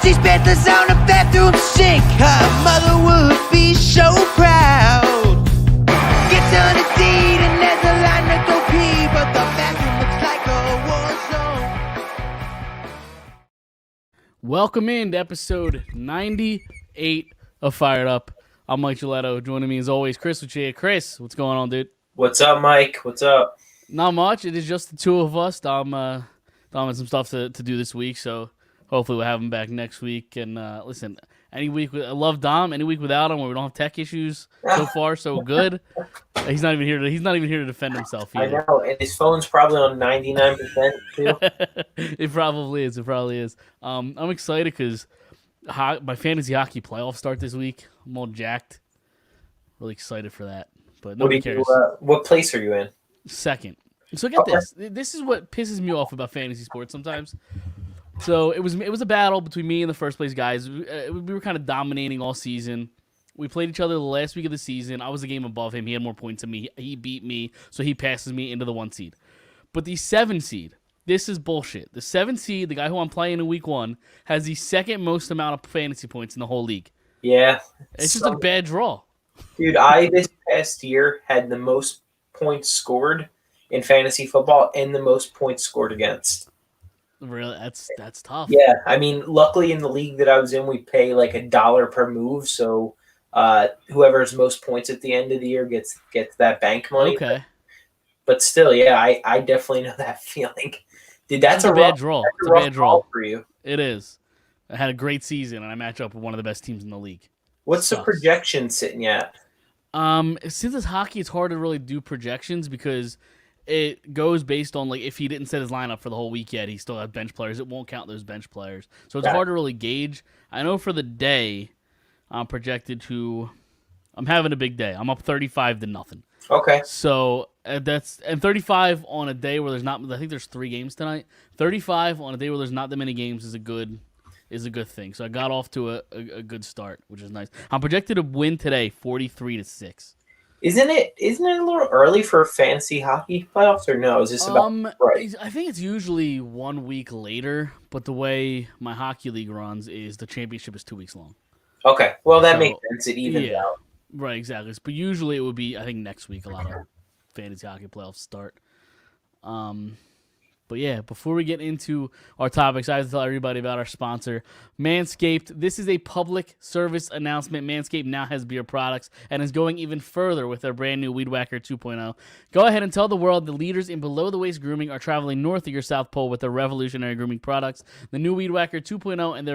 She spent this on a bathroom sink. Her mother would be so proud. Gets on a deed and there's a line to go pee, but the bathroom looks like a war zone. Welcome in to episode 98 of Phired Up. I'm Mike Gilletto. Joining me as always, Chris Lucia. Chris, what's going on, dude? What's up, Mike? What's up? Not much. It is just the two of us. Dom had some stuff to do this week, so hopefully we'll have him back next week. And listen, any week I love Dom. Any week without him, where we don't have tech issues, so far so good. He's not even here to defend himself either. I know, and his phone's probably on 99% too. It probably is. I'm excited because my fantasy hockey playoffs start this week. I'm all jacked. Really excited for that. But nobody cares. What place are you in? Second. So get this. This is what pisses me off about fantasy sports sometimes. So it was a battle between me and the first place guys. We were kind of dominating all season. We played each other the last week of the season. I was a game above him. He had more points than me. He beat me, so he passes me into the 1 seed. But the 7 seed, this is bullshit. The 7 seed, the guy who I'm playing in week 1, has the second most amount of fantasy points in the whole league. Yeah. It's just a bad draw. Dude, I this past year had the most points scored in fantasy football and the most points scored against. Really, that's tough. Yeah, I mean, luckily in the league that I was in, we pay like $1 per move, so whoever has most points at the end of the year gets that bank money. Okay. But still, yeah, I definitely know that feeling. Dude, that's a bad draw. It's a bad draw for you. It is. I had a great season, and I match up with one of the best teams in the league. What's the projection sitting at? Since it's hockey, it's hard to really do projections because it goes based on, like, if he didn't set his lineup for the whole week yet, he still has bench players. It won't count those bench players. So it's hard to really gauge. I know for the day, I'm projected to – I'm having a big day. I'm up 35-0. Okay. So that's – and 35 on a day where there's not – I think there's 3 games tonight. 35 on a day where there's not that many games is a good thing. So I got off to a good start, which is nice. I'm projected to win today 43-6. Isn't it a little early for fantasy hockey playoffs, or no? Is this about right? I think it's usually 1 week later, but the way my hockey league runs is the championship is 2 weeks long. Okay, well that makes sense. It evens out. Right, exactly. But usually it would be, I think, next week a lot of fantasy hockey playoffs start. But yeah, before we get into our topics, I have to tell everybody about our sponsor, Manscaped. This is a public service announcement. Manscaped now has beard products and is going even further with their brand new Weed Whacker 2.0. Go ahead and tell the world the leaders in below-the-waist grooming are traveling north of your South Pole with their revolutionary grooming products. The new Weed Whacker 2.0 and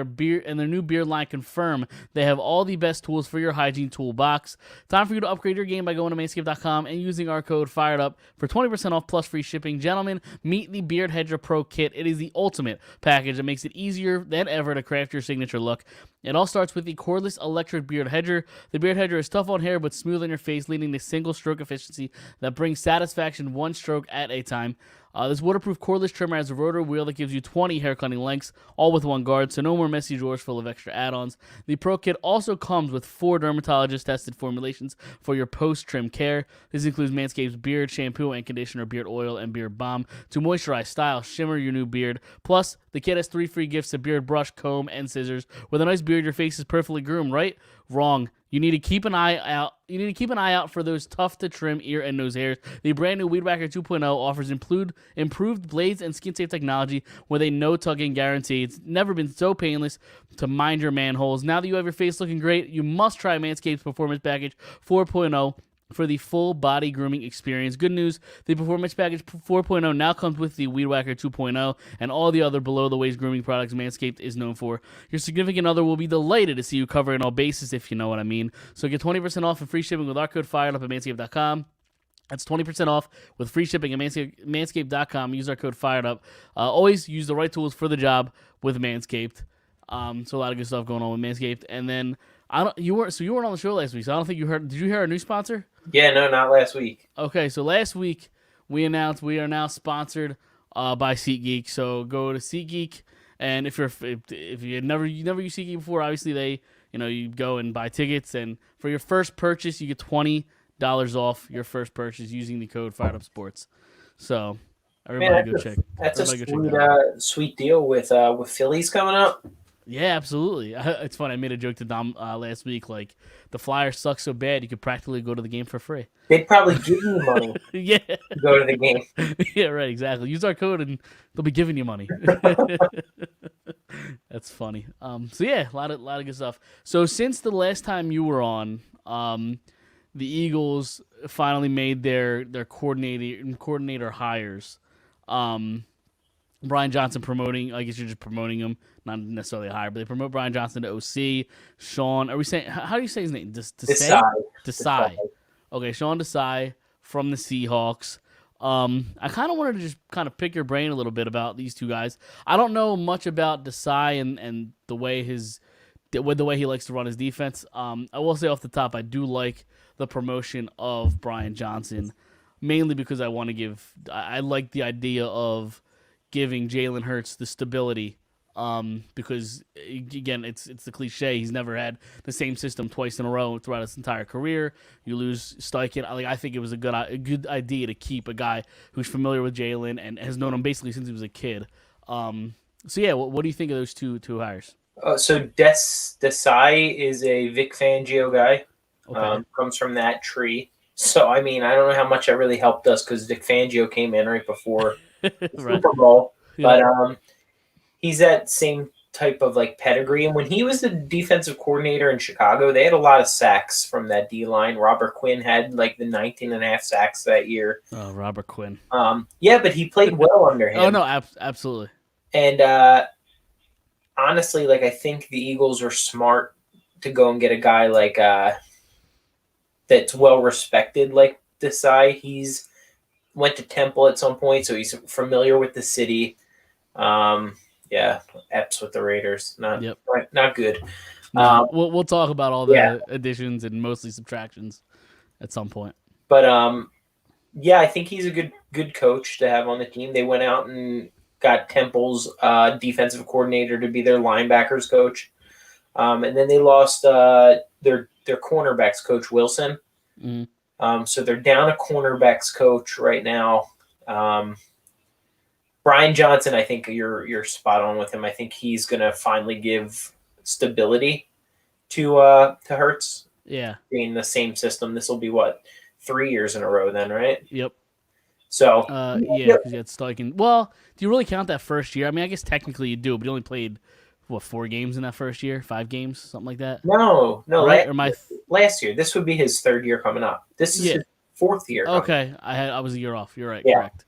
their new beard line confirm they have all the best tools for your hygiene toolbox. Time for you to upgrade your game by going to manscaped.com and using our code FIREDUP for 20% off plus free shipping. Gentlemen, meet the Beard Hedger Pro Kit. It is the ultimate package that makes it easier than ever to craft your signature look. It all starts with the cordless electric beard hedger. The beard hedger is tough on hair but smooth on your face, leading to single stroke efficiency that brings satisfaction one stroke at a time. This waterproof cordless trimmer has a rotor wheel that gives you 20 hair cutting lengths, all with one guard, so no more messy drawers full of extra add-ons. The Pro Kit also comes with 4 dermatologist-tested formulations for your post-trim care. This includes Manscaped's beard shampoo and conditioner, beard oil, and beard balm to moisturize, style, shimmer your new beard. Plus, the kit has 3 free gifts: a beard brush, comb, and scissors. With a nice beard, your face is perfectly groomed, right? Wrong. You need to keep an eye out for those tough to trim ear and nose hairs. The brand new Weed Whacker 2.0 offers improved blades and skin safe technology with a no tugging guarantee. It's never been so painless to mind your manholes. Now that you have your face looking great, you must try Manscaped's Performance Package 4.0 for the full body grooming experience. Good news, the Performance Package 4.0 now comes with the Weed Whacker 2.0 and all the other below-the-waist grooming products Manscaped is known for. Your significant other will be delighted to see you covering all bases, if you know what I mean. So get 20% off and free shipping with our code FIREDUP at manscaped.com. That's 20% off with free shipping at manscaped.com. Use our code FIREDUP. Always use the right tools for the job with Manscaped. So a lot of good stuff going on with Manscaped. And then you weren't on the show last week, so I don't think you heard. Did you hear our new sponsor? Yeah, no, not last week. Okay, so last week we announced we are now sponsored by SeatGeek. So go to SeatGeek, and if you never used SeatGeek before, obviously you go and buy tickets, and for your first purchase you get $20 off your first purchase using the code FiredUpSports. So everybody go check. That's a sweet deal with Phillies coming up. Yeah, absolutely. It's funny. I made a joke to Dom last week. Like, the Flyers suck so bad, you could practically go to the game for free. They'd probably give you money Yeah. to go to the game. Yeah, right, exactly. Use our code and they'll be giving you money. That's funny. So yeah, a lot of good stuff. So since the last time you were on, the Eagles finally made their coordinator hires. Brian Johnson promoting. I guess you're just promoting him, not necessarily a hire, but they promote Brian Johnson to OC. Sean, are we saying? How do you say his name? Desai. Desai. Okay, Sean Desai from the Seahawks. I kind of wanted to just kind of pick your brain a little bit about these two guys. I don't know much about Desai and the way he likes to run his defense. I will say off the top, I do like the promotion of Brian Johnson, mainly because I like the idea of giving Jalen Hurts the stability. Because again, it's the cliche. He's never had the same system twice in a row throughout his entire career. You lose Steichen. I think it was a good idea to keep a guy who's familiar with Jalen and has known him basically since he was a kid. So yeah, what do you think of those two hires? So Desai is a Vic Fangio guy. Okay. Comes from that tree. So I mean, I don't know how much that really helped us because Vic Fangio came in right before the Right. Super Bowl, Yeah. but he's that same type of like pedigree. And when he was the defensive coordinator in Chicago, they had a lot of sacks from that D line. Robert Quinn had like the 19 and a half sacks that year. Oh, Robert Quinn. Yeah, but he played well under him. Oh no, absolutely. And honestly, like I think the Eagles were smart to go and get a guy like that's well respected like Desai. He's went to Temple at some point, so he's familiar with the city. Yeah, Epps with the Raiders, not good. No, we'll talk about all the yeah. additions and mostly subtractions at some point. But yeah, I think he's a good coach to have on the team. They went out and got Temple's defensive coordinator to be their linebackers coach, and then they lost their cornerbacks coach Wilson. Mm-hmm. So they're down a cornerbacks coach right now. Brian Johnson, I think you're spot on with him. I think he's gonna finally give stability to Hurts. Yeah, Being the same system, this will be what 3 years in a row then, right? Yep. So yeah, because you had Steichen. Well, do you really count that first year? I mean, I guess technically you do, but you only played 4 games in that first year, 5 games, something like that. No, right? Last year. This would be his 3rd year coming up. This is his 4th year. Okay, I was a year off. You're right. Yeah. Correct.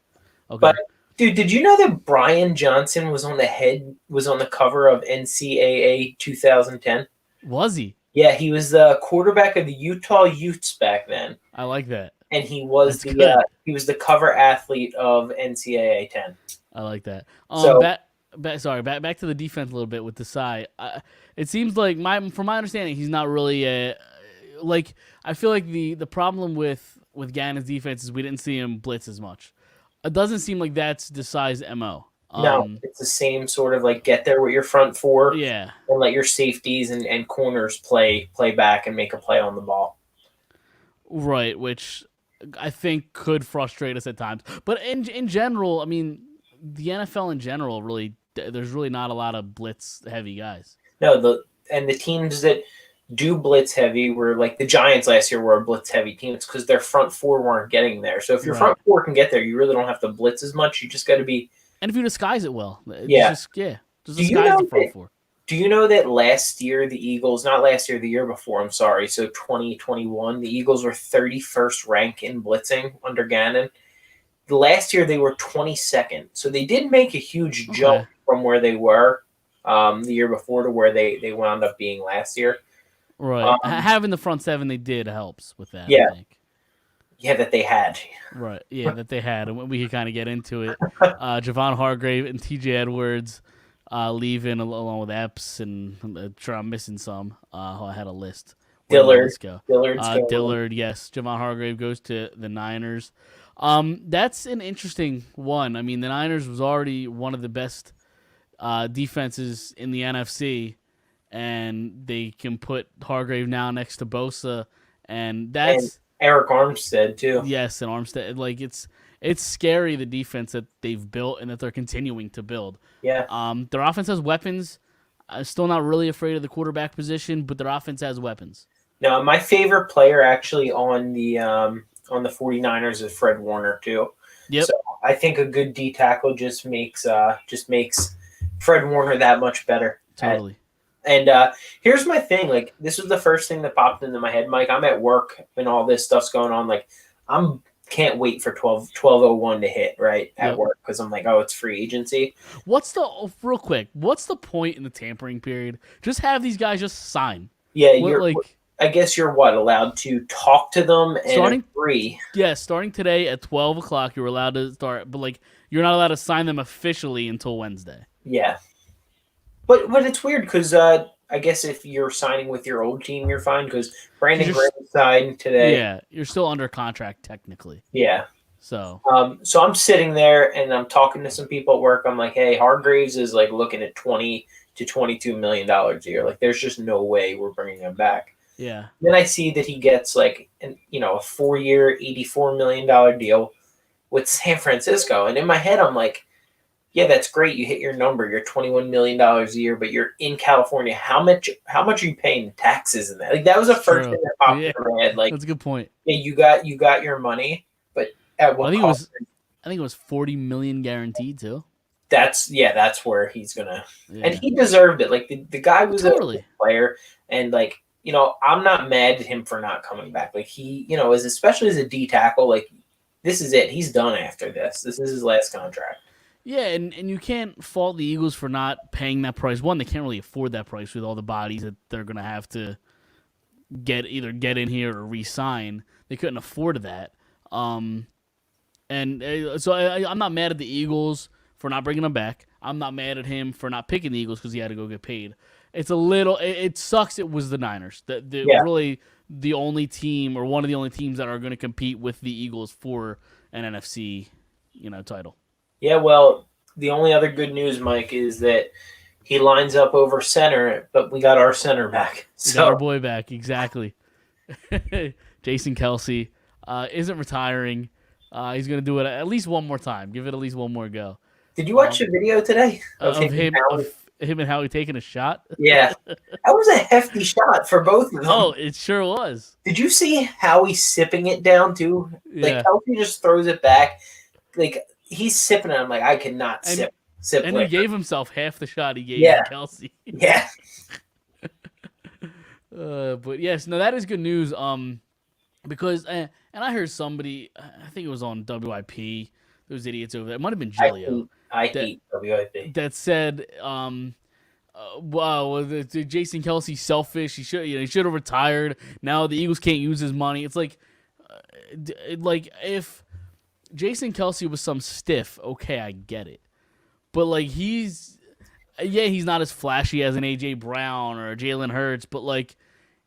Okay. But dude, did you know that Brian Johnson was on the cover of NCAA 2010? Was he? Yeah, he was the quarterback of the Utah Utes back then. I like that. And he was the cover athlete of NCAA 10. I like that. So back to the defense a little bit with Desai. It seems like from my understanding, he's not really like. I feel like the problem with Gannon's defense is we didn't see him blitz as much. It doesn't seem like that's Desai's MO. No, it's the same sort of like get there with your front four, yeah, and let your safeties and corners play back and make a play on the ball. Right, which I think could frustrate us at times. But in general, I mean, the NFL in general really there's really not a lot of blitz heavy guys. No, the teams that do blitz heavy were like the Giants last year were a blitz heavy team. It's because their front four weren't getting there. So if your front four can get there, you really don't have to blitz as much. You just got to be. And if you disguise it well, just disguise the front four. Do you know that last year the Eagles, not last year, the year before, I'm sorry, so 2021, the Eagles were 31st ranked in blitzing under Gannon. Last year they were 22nd. So they did make a huge jump from where they were the year before to where they wound up being last year. Right. Having the front seven they did helps with that, yeah. I think. Yeah, that they had. Right. Yeah, that they had. And we could kind of get into it. Javon Hargrave and TJ Edwards leaving along with Epps, and I'm sure I'm missing some. I had a list. Dillard. Dillard, yes. Javon Hargrave goes to the Niners. That's an interesting one. I mean, the Niners was already one of the best defenses in the NFC, and they can put Hargrave now next to Bosa, and that's... And Eric Armstead, too. Yes, and Armstead. Like, it's scary, the defense that they've built and that they're continuing to build. Yeah. Their offense has weapons. I'm still not really afraid of the quarterback position, but their offense has weapons. No, my favorite player actually on the 49ers is Fred Warner too. Yep. So I think a good D tackle just makes Fred Warner that much better. Totally. And here's my thing. Like, this was the first thing that popped into my head, Mike. I'm at work and all this stuff's going on. Like, can't wait for 12:01 to hit, right, at work, because I'm like, oh, it's free agency. What's the point in the tampering period? Just have these guys just sign. Yeah, I guess you're allowed to talk to them and agree. Yeah, starting today at 12 o'clock, you're allowed to start, but like you're not allowed to sign them officially until Wednesday. Yeah. But it's weird because I guess if you're signing with your old team, you're fine because Brandon Graham signed today. Yeah, you're still under contract technically. Yeah. So I'm sitting there and I'm talking to some people at work. I'm like, hey, Hargraves is like looking at $20 to $22 million a year. Like, there's just no way we're bringing him back. Yeah. Then I see that he gets like a 4-year, $84 million deal with San Francisco, and in my head, I'm like, yeah, that's great. You hit your number. You're $21 million a year, but you're in California. How much are you paying taxes in that? Like, that was the first thing that popped in my head. Like, that's a good point. Yeah, you got your money, but at what cost? I think it was $40 million guaranteed too. That's where he's gonna, and he deserved it. Like, the guy was a good player, and like, I'm not mad at him for not coming back. Like, he, especially as a D tackle, like, this is it. He's done after this. This is his last contract. Yeah, and you can't fault the Eagles for not paying that price. One, they can't really afford that price with all the bodies that they're going to have to either get in here or re-sign. They couldn't afford that. So I'm not mad at the Eagles for not bringing him back. I'm not mad at him for not picking the Eagles because he had to go get paid. It sucks it was the Niners. Really the only team or one of the only teams that are going to compete with the Eagles for an NFC, title. Yeah, well, the only other good news, Mike, is that he lines up over center, but we got our center back. We got our boy back, exactly. Jason Kelce isn't retiring. He's going to do it at least one more time. Give it at least one more go. Did you watch the video today of him and Howie taking a shot? Yeah. That was a hefty shot for both of them. Oh, it sure was. Did you see Howie sipping it down, too? Yeah. Like, Kelce just throws it back. Like, he's sipping it. I'm like, I cannot sip. And liquor. He gave himself half the shot he gave Kelce. Yeah. But yes, no, that is good news. Because and I heard somebody, I think it was on WIP, those idiots over there. It might have been Gilio. I hate WIP. That said, wow, Jason Kelce selfish. He should have retired. Now the Eagles can't use his money. It's like if Jason Kelce was some stiff, okay, I get it. But like he's not as flashy as an AJ Brown or Jalen Hurts, but like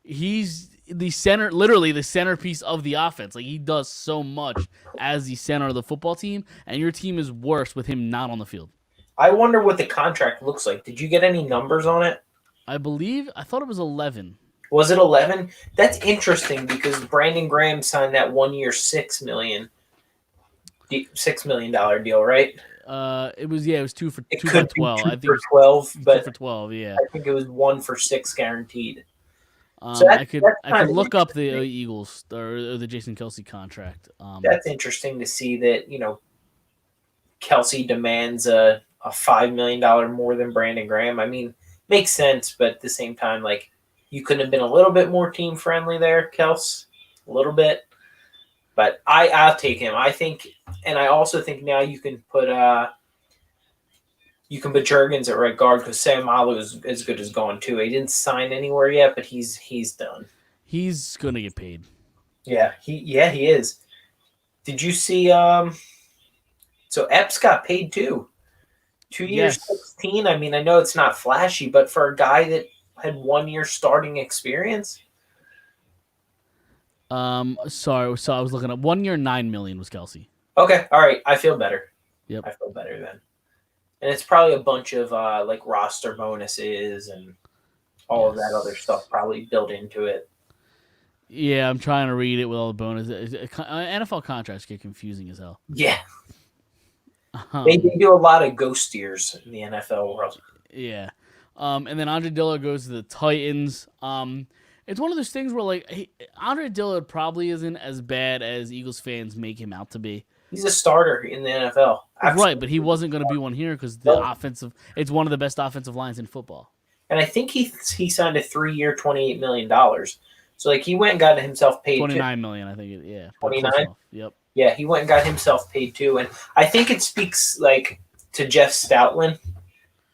he's literally the centerpiece of the offense. Like, he does so much as the center of the football team, and your team is worse with him not on the field. I wonder what the contract looks like. Did you get any numbers on it? I thought it was 11. Was it 11? That's interesting because Brandon Graham signed that 1 year $6 million deal, right? It was 2 for 12. I think for 12, but 2 for 12, yeah. I think it was 1 for 6 guaranteed. I could look up the Eagles or the Jason Kelce contract. That's interesting to see that, Kelce demands a $5 million more than Brandon Graham. I mean, makes sense, but at the same time, like, you couldn't have been a little bit more team friendly there, Kels, a little bit. But I'll take him. I think, and I also think now you can put Juergens at right guard because Sam Malu is as good as gone too. He didn't sign anywhere yet, but he's done. He's gonna get paid. Yeah, he is. Did you see? So Epps got paid too. 2 years, 16. I mean, I know it's not flashy, but for a guy that had 1 year starting experience. Sorry, so I was looking at 1 year, $9 million was Kelce. Okay, all right. I feel better. Yep, I feel better then. And it's probably a bunch of like roster bonuses and all of that other stuff probably built into it. Yeah, I'm trying to read it with all the bonuses. NFL contracts get confusing as hell. Yeah. They do a lot of ghost years in the NFL world. Yeah. And then Andre Dillard goes to the Titans. It's one of those things where Andre Dillard probably isn't as bad as Eagles fans make him out to be. He's a starter in the NFL. Absolutely. Right, but he wasn't going to be one here because it's one of the best offensive lines in football. And I think he signed a 3-year, $28 million. So like he went and got himself paid. $29 million, I think. Yeah, 29. Yep. Yeah, he went and got himself paid too, and I think it speaks like to Jeff Stoutland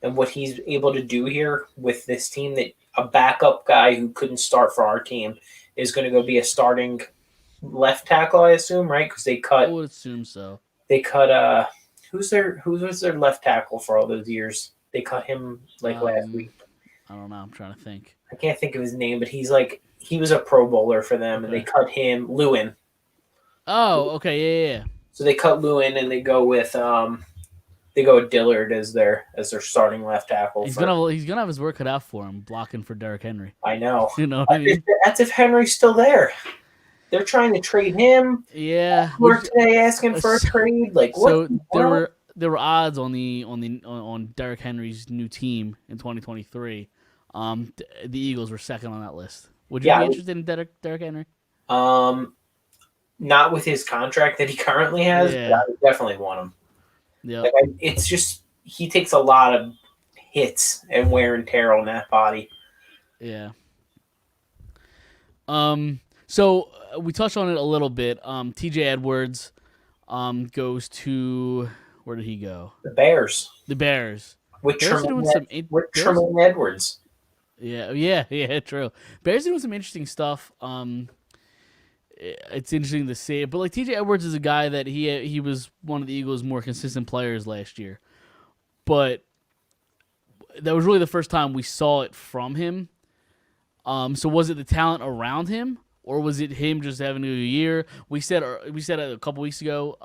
and what he's able to do here with this team. That a backup guy who couldn't start for our team is going to go be a starting left tackle, I assume, right? Because they cut. I would assume so. They cut. Who was their left tackle for all those years? They cut him last week. I don't know. I'm trying to think. I can't think of his name, but he was a Pro Bowler for them, and they cut him. Lewin. Oh, okay, yeah. So they cut Lewin, and they go with Dillard as their starting left tackle. He's gonna have his work cut out for him blocking for Derrick Henry. I know. You know what I mean? That's if Henry's still there. They're trying to trade him. Yeah. We're today asking for a trade. Like what? So there were odds on Derrick Henry's new team in 2023. The Eagles were second on that list. Would you be interested in Derrick Henry? Not with his contract that he currently has. Yeah. But I would definitely want him. Yeah. It's just he takes a lot of hits and wear and tear on that body. Yeah. So we touched on it a little bit. TJ Edwards goes to where did he go? The Bears. With Tremaine Edwards. Yeah, true. Bears are doing some interesting stuff. It's interesting to see it, but TJ Edwards is a guy that he was one of the Eagles' more consistent players last year, but that was really the first time we saw it from him. So was it the talent around him, or was it him just having a good year? We said a couple weeks ago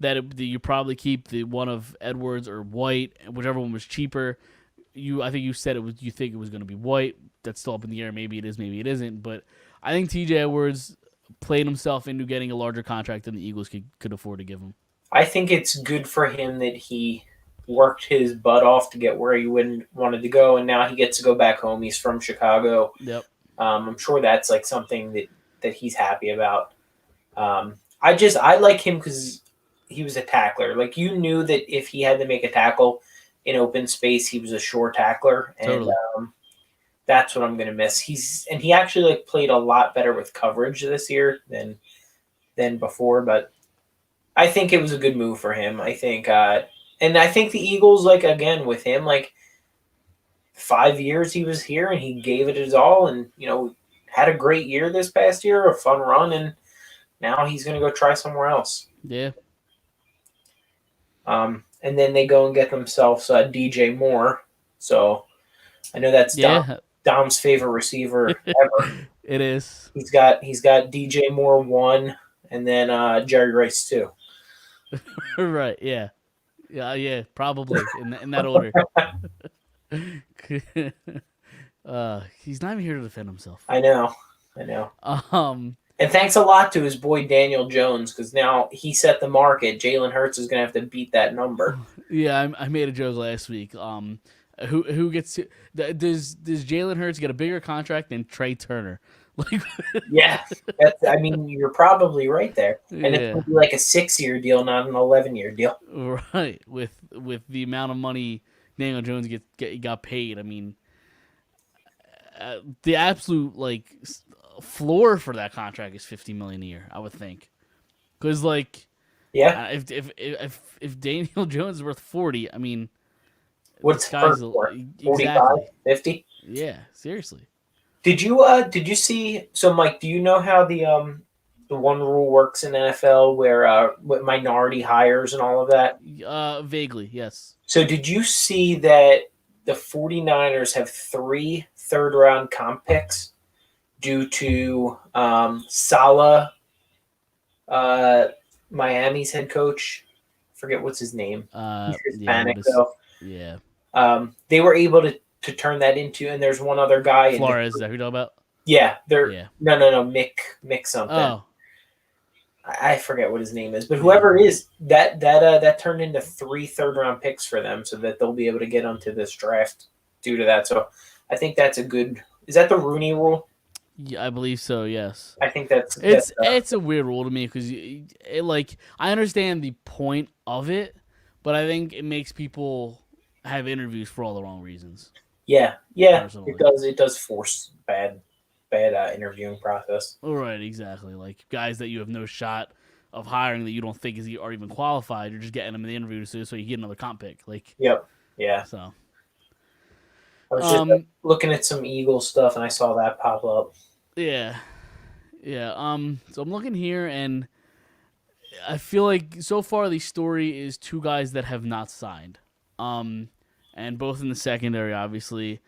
that you probably keep the one of Edwards or White, whichever one was cheaper. I think you said you think it was going to be White. That's still up in the air. Maybe it is, maybe it isn't. But I think TJ Edwards played himself into getting a larger contract than the Eagles could afford to give him. I think it's good for him that he worked his butt off to get where he wanted to go, and now he gets to go back home. He's from Chicago. Yep. I'm sure that's something that he's happy about. I like him because he was a tackler. You knew that if he had to make a tackle in open space, he was a sure tackler, and totally. That's what I'm going to miss. He actually played a lot better with coverage this year than before, but I think it was a good move for him. I think, and I think the Eagles, again with him, 5 years he was here and he gave it his all, and had a great year this past year, a fun run, and now he's going to go try somewhere else. Yeah. And then they go and get themselves DJ Moore. So I know that's Dom's favorite receiver ever. It is. He's got DJ Moore 1, and then Jerry Rice 2. Right. Yeah. Probably in that order. He's not even here to defend himself. I know. And thanks a lot to his boy Daniel Jones, because now he set the market. Jalen Hurts is going to have to beat that number. Yeah, I made a joke last week. Who gets to, does Jalen Hurts get a bigger contract than Trey Turner? Yeah, you're probably right there, and it's going to be a 6-year deal, not an 11-year deal. Right, with the amount of money Daniel Jones got paid. The absolute floor for that contract is $50 million a year, I would think, because if Daniel Jones is worth 40, what's Hurts for? 45, 50? Yeah, seriously. Did you see? So, Mike, do you know how the one rule works in NFL where with minority hires and all of that? Vaguely, yes. So, did you see that the 49ers have 3 third-round comp picks due to Saleh, Miami's head coach? Forget what's his name. He's Hispanic, though. Yeah. They were able to turn that into, and there's one other guy. Flores, is that who you're talking about? Yeah, no, Mick something. Oh. I forget what his name is, but whoever it is, that turned into 3 third-round picks for them, so that they'll be able to get onto this draft due to that. So I think that's a good. Is that the Rooney Rule? Yeah, I believe so. Yes. I think that's It's a weird rule to me because like I understand the point of it, but I think it makes people have interviews for all the wrong reasons. yeah. Personally. It does force bad interviewing process. All right, exactly. Like guys that you have no shot of hiring that you don't think are even qualified. You're just getting them in the interview so you get another comp pick. Like, Yep. Yeah. so. I was just looking at some Eagles stuff and I saw that pop up. Yeah. Yeah. So I'm looking here and I feel like so far the story is two guys that have not signed. And both in the secondary, obviously.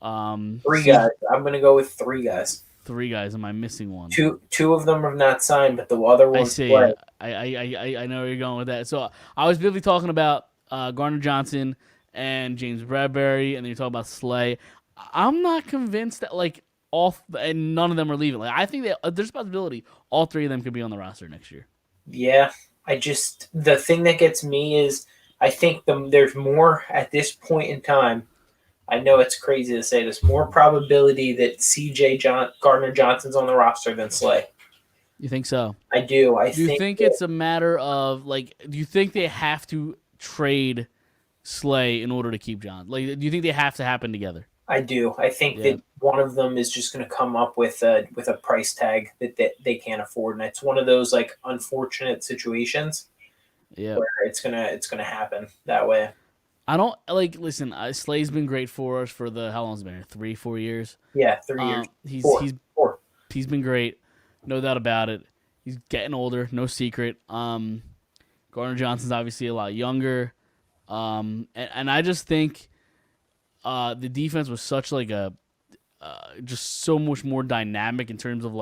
Three guys. I'm gonna go with three guys. Three guys. Am I missing one? Two of them have not signed, but the other one's I see. play. I know where you're going with that. So I was really talking about Gardner Johnson and James Bradbury, and then you talk about Slay. I'm not convinced that and none of them are leaving. Like I think that there's a possibility all three of them could be on the roster next year. Yeah, the thing that gets me is I think there's more at this point in time. I know it's crazy to say this, more probability that Gardner Johnson's on the roster than Slay. You think so? I do. Do you think it's a matter of do you think they have to trade Slay in order to keep John? Like, do you think they have to happen together? I do. I think that one of them is just going to come up with a price tag that they can't afford, and it's one of those unfortunate situations where it's gonna happen that way. I don't listen. Slay's been great for us for how long's it been? 3-4 years. Yeah, 3 years. Four. He's been great, no doubt about it. He's getting older, no secret. Gardner Johnson's obviously a lot younger, and I just think the defense was such just so much more dynamic in terms of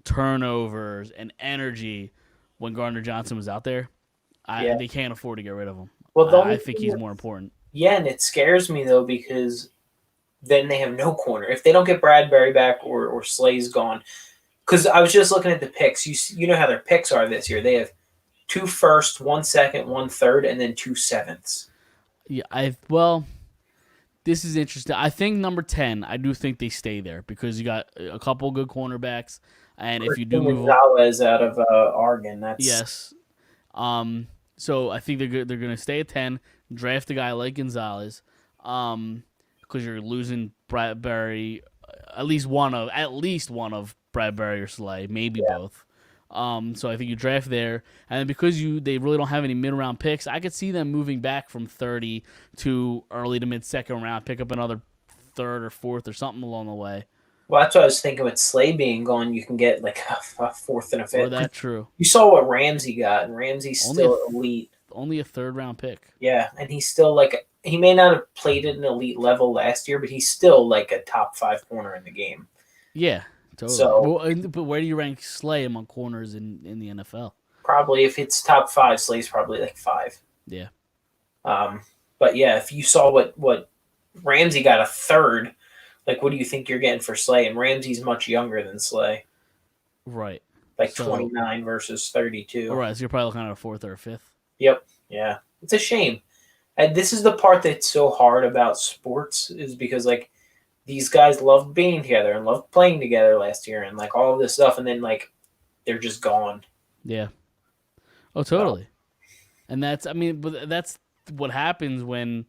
turnovers and energy when Gardner Johnson was out there. They can't afford to get rid of him. Well, I think he's more important. Yeah, and it scares me though because then they have no corner if they don't get Bradbury back or Slay's gone. Because I was just looking at the picks. You know how their picks are this year. They have 2 firsts, 1 second, 1 third, and then 2 sevenths. Yeah, this is interesting. I think number 10. I do think they stay there because you got a couple good cornerbacks, and if you do move Gonzalez out of Oregon, that's yes. So I think they're going to stay at 10, draft a guy like Gonzalez, because you're losing Bradbury, at least one of Bradbury or Slay, maybe both. So I think you draft there, and because they really don't have any mid-round picks, I could see them moving back from 30 to early to mid-second round, pick up another third or fourth or something along the way. Well, that's what I was thinking with Slay being gone. You can get a fourth and a fifth. Or that's true. You saw what Ramsey got, and Ramsey's still elite. Only a third-round pick. Yeah, and he's still he may not have played at an elite level last year, but he's still a top 5 corner in the game. Yeah, totally. So, but where do you rank Slay among corners in the NFL? Probably if it's top 5, Slay's probably 5. Yeah. But yeah, if you saw what Ramsey got a third. What do you think you're getting for Slay? And Ramsey's much younger than Slay. Right. 29 versus 32. All right, so you're probably looking at a fourth or a fifth. Yep. Yeah. It's a shame. And this is the part that's so hard about sports is because, these guys loved being together and loved playing together last year and, all of this stuff. And then, they're just gone. Yeah. Oh, totally. And that's what happens when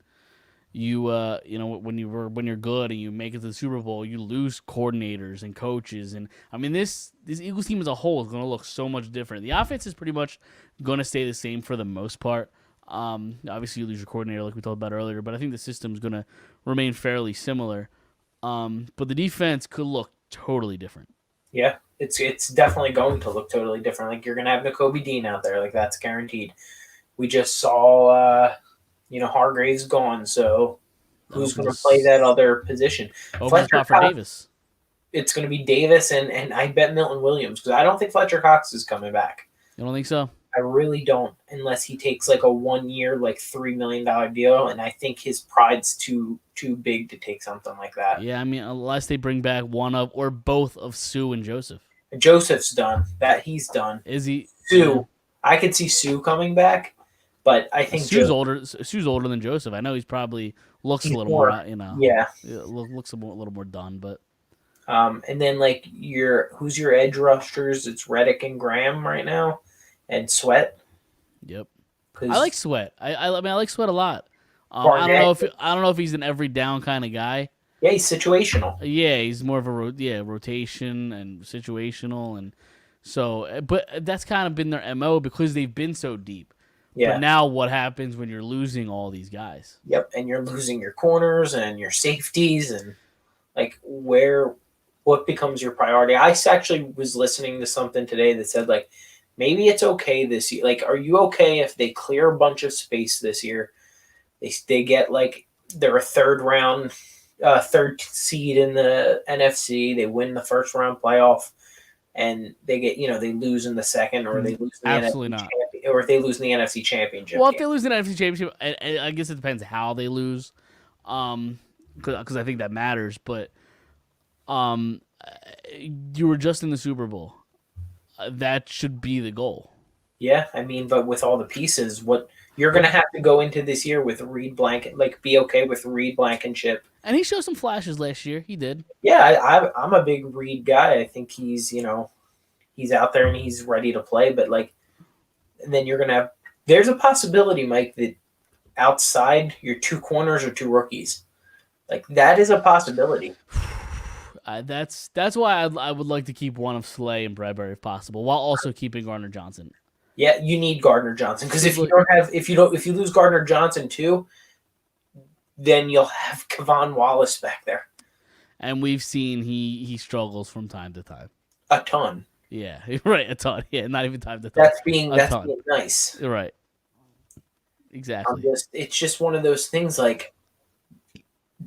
you when you're good and you make it to the Super Bowl, you lose coordinators and coaches, and this Eagles team as a whole is going to look so much different. The offense is pretty much going to stay the same for the most part. Obviously you lose your coordinator like we talked about earlier, but I think the system is going to remain fairly similar. But the defense could look totally different. Yeah, it's definitely going to look totally different. You're going to have Nakobe Dean out there, that's guaranteed. We just saw Hargrave's gone, so who's going to play that other position? Fletcher for Davis. It's going to be Davis, and I bet Milton Williams, because I don't think Fletcher Cox is coming back. You don't think so? I really don't, unless he takes a 1 year, $3 million deal, and I think his pride's too big to take something like that. Yeah, unless they bring back one of or both of Sue and Joseph. Joseph's done. He's done. Is he? Sue, I could see Sue coming back. But I think Sue's older than Joseph. I know he's probably looks he's a little more, yeah. looks a little more done. But And then like who's your edge rushers? It's Reddick and Graham right now, and Sweat. yep, I like Sweat. I mean I like Sweat a lot. I Barnett. don't know if he's an every down kind of guy. Yeah, he's situational. Yeah, he's more of a rotation and situational, and so. But that's kind of been their MO because they've been so deep. Yeah. But now what happens when you're losing all these guys? Yep, and you're losing your corners and your safeties, and like what becomes your priority? I actually was listening to something today that said like maybe it's okay this year. Like, are you okay if they clear a bunch of space this year? They get like they're a third seed in the NFC. They win the first round playoff, and they get they lose in the second, or they lose in the Absolutely NFC not. or if they lose in the NFC Championship. Well, if game. they lose the NFC Championship, I guess it depends how they lose, because I think that matters. But you were just in the Super Bowl. That should be the goal. Yeah, I mean, but with all the pieces, what you're going to have to go into this year with Reed Blanket, like be okay with Reed Blankenship. And he showed some flashes last year. He did. Yeah, I'm a big Reed guy. I think he's he's out there and he's ready to play. But like, and then you're going to have there's a possibility, Mike, that outside your two corners are two rookies. Like that is a possibility. That's why I would like to keep one of Slay and Bradbury if possible, while also keeping Gardner Johnson. Yeah, you need Gardner Johnson because if you lose Gardner Johnson too, then you'll have Kevon Wallace back there. And we've seen he struggles from time to time. A ton. Yeah, right. A ton. Yeah, not even time to time. That's being nice. Right. Exactly. It's just one of those things. Like,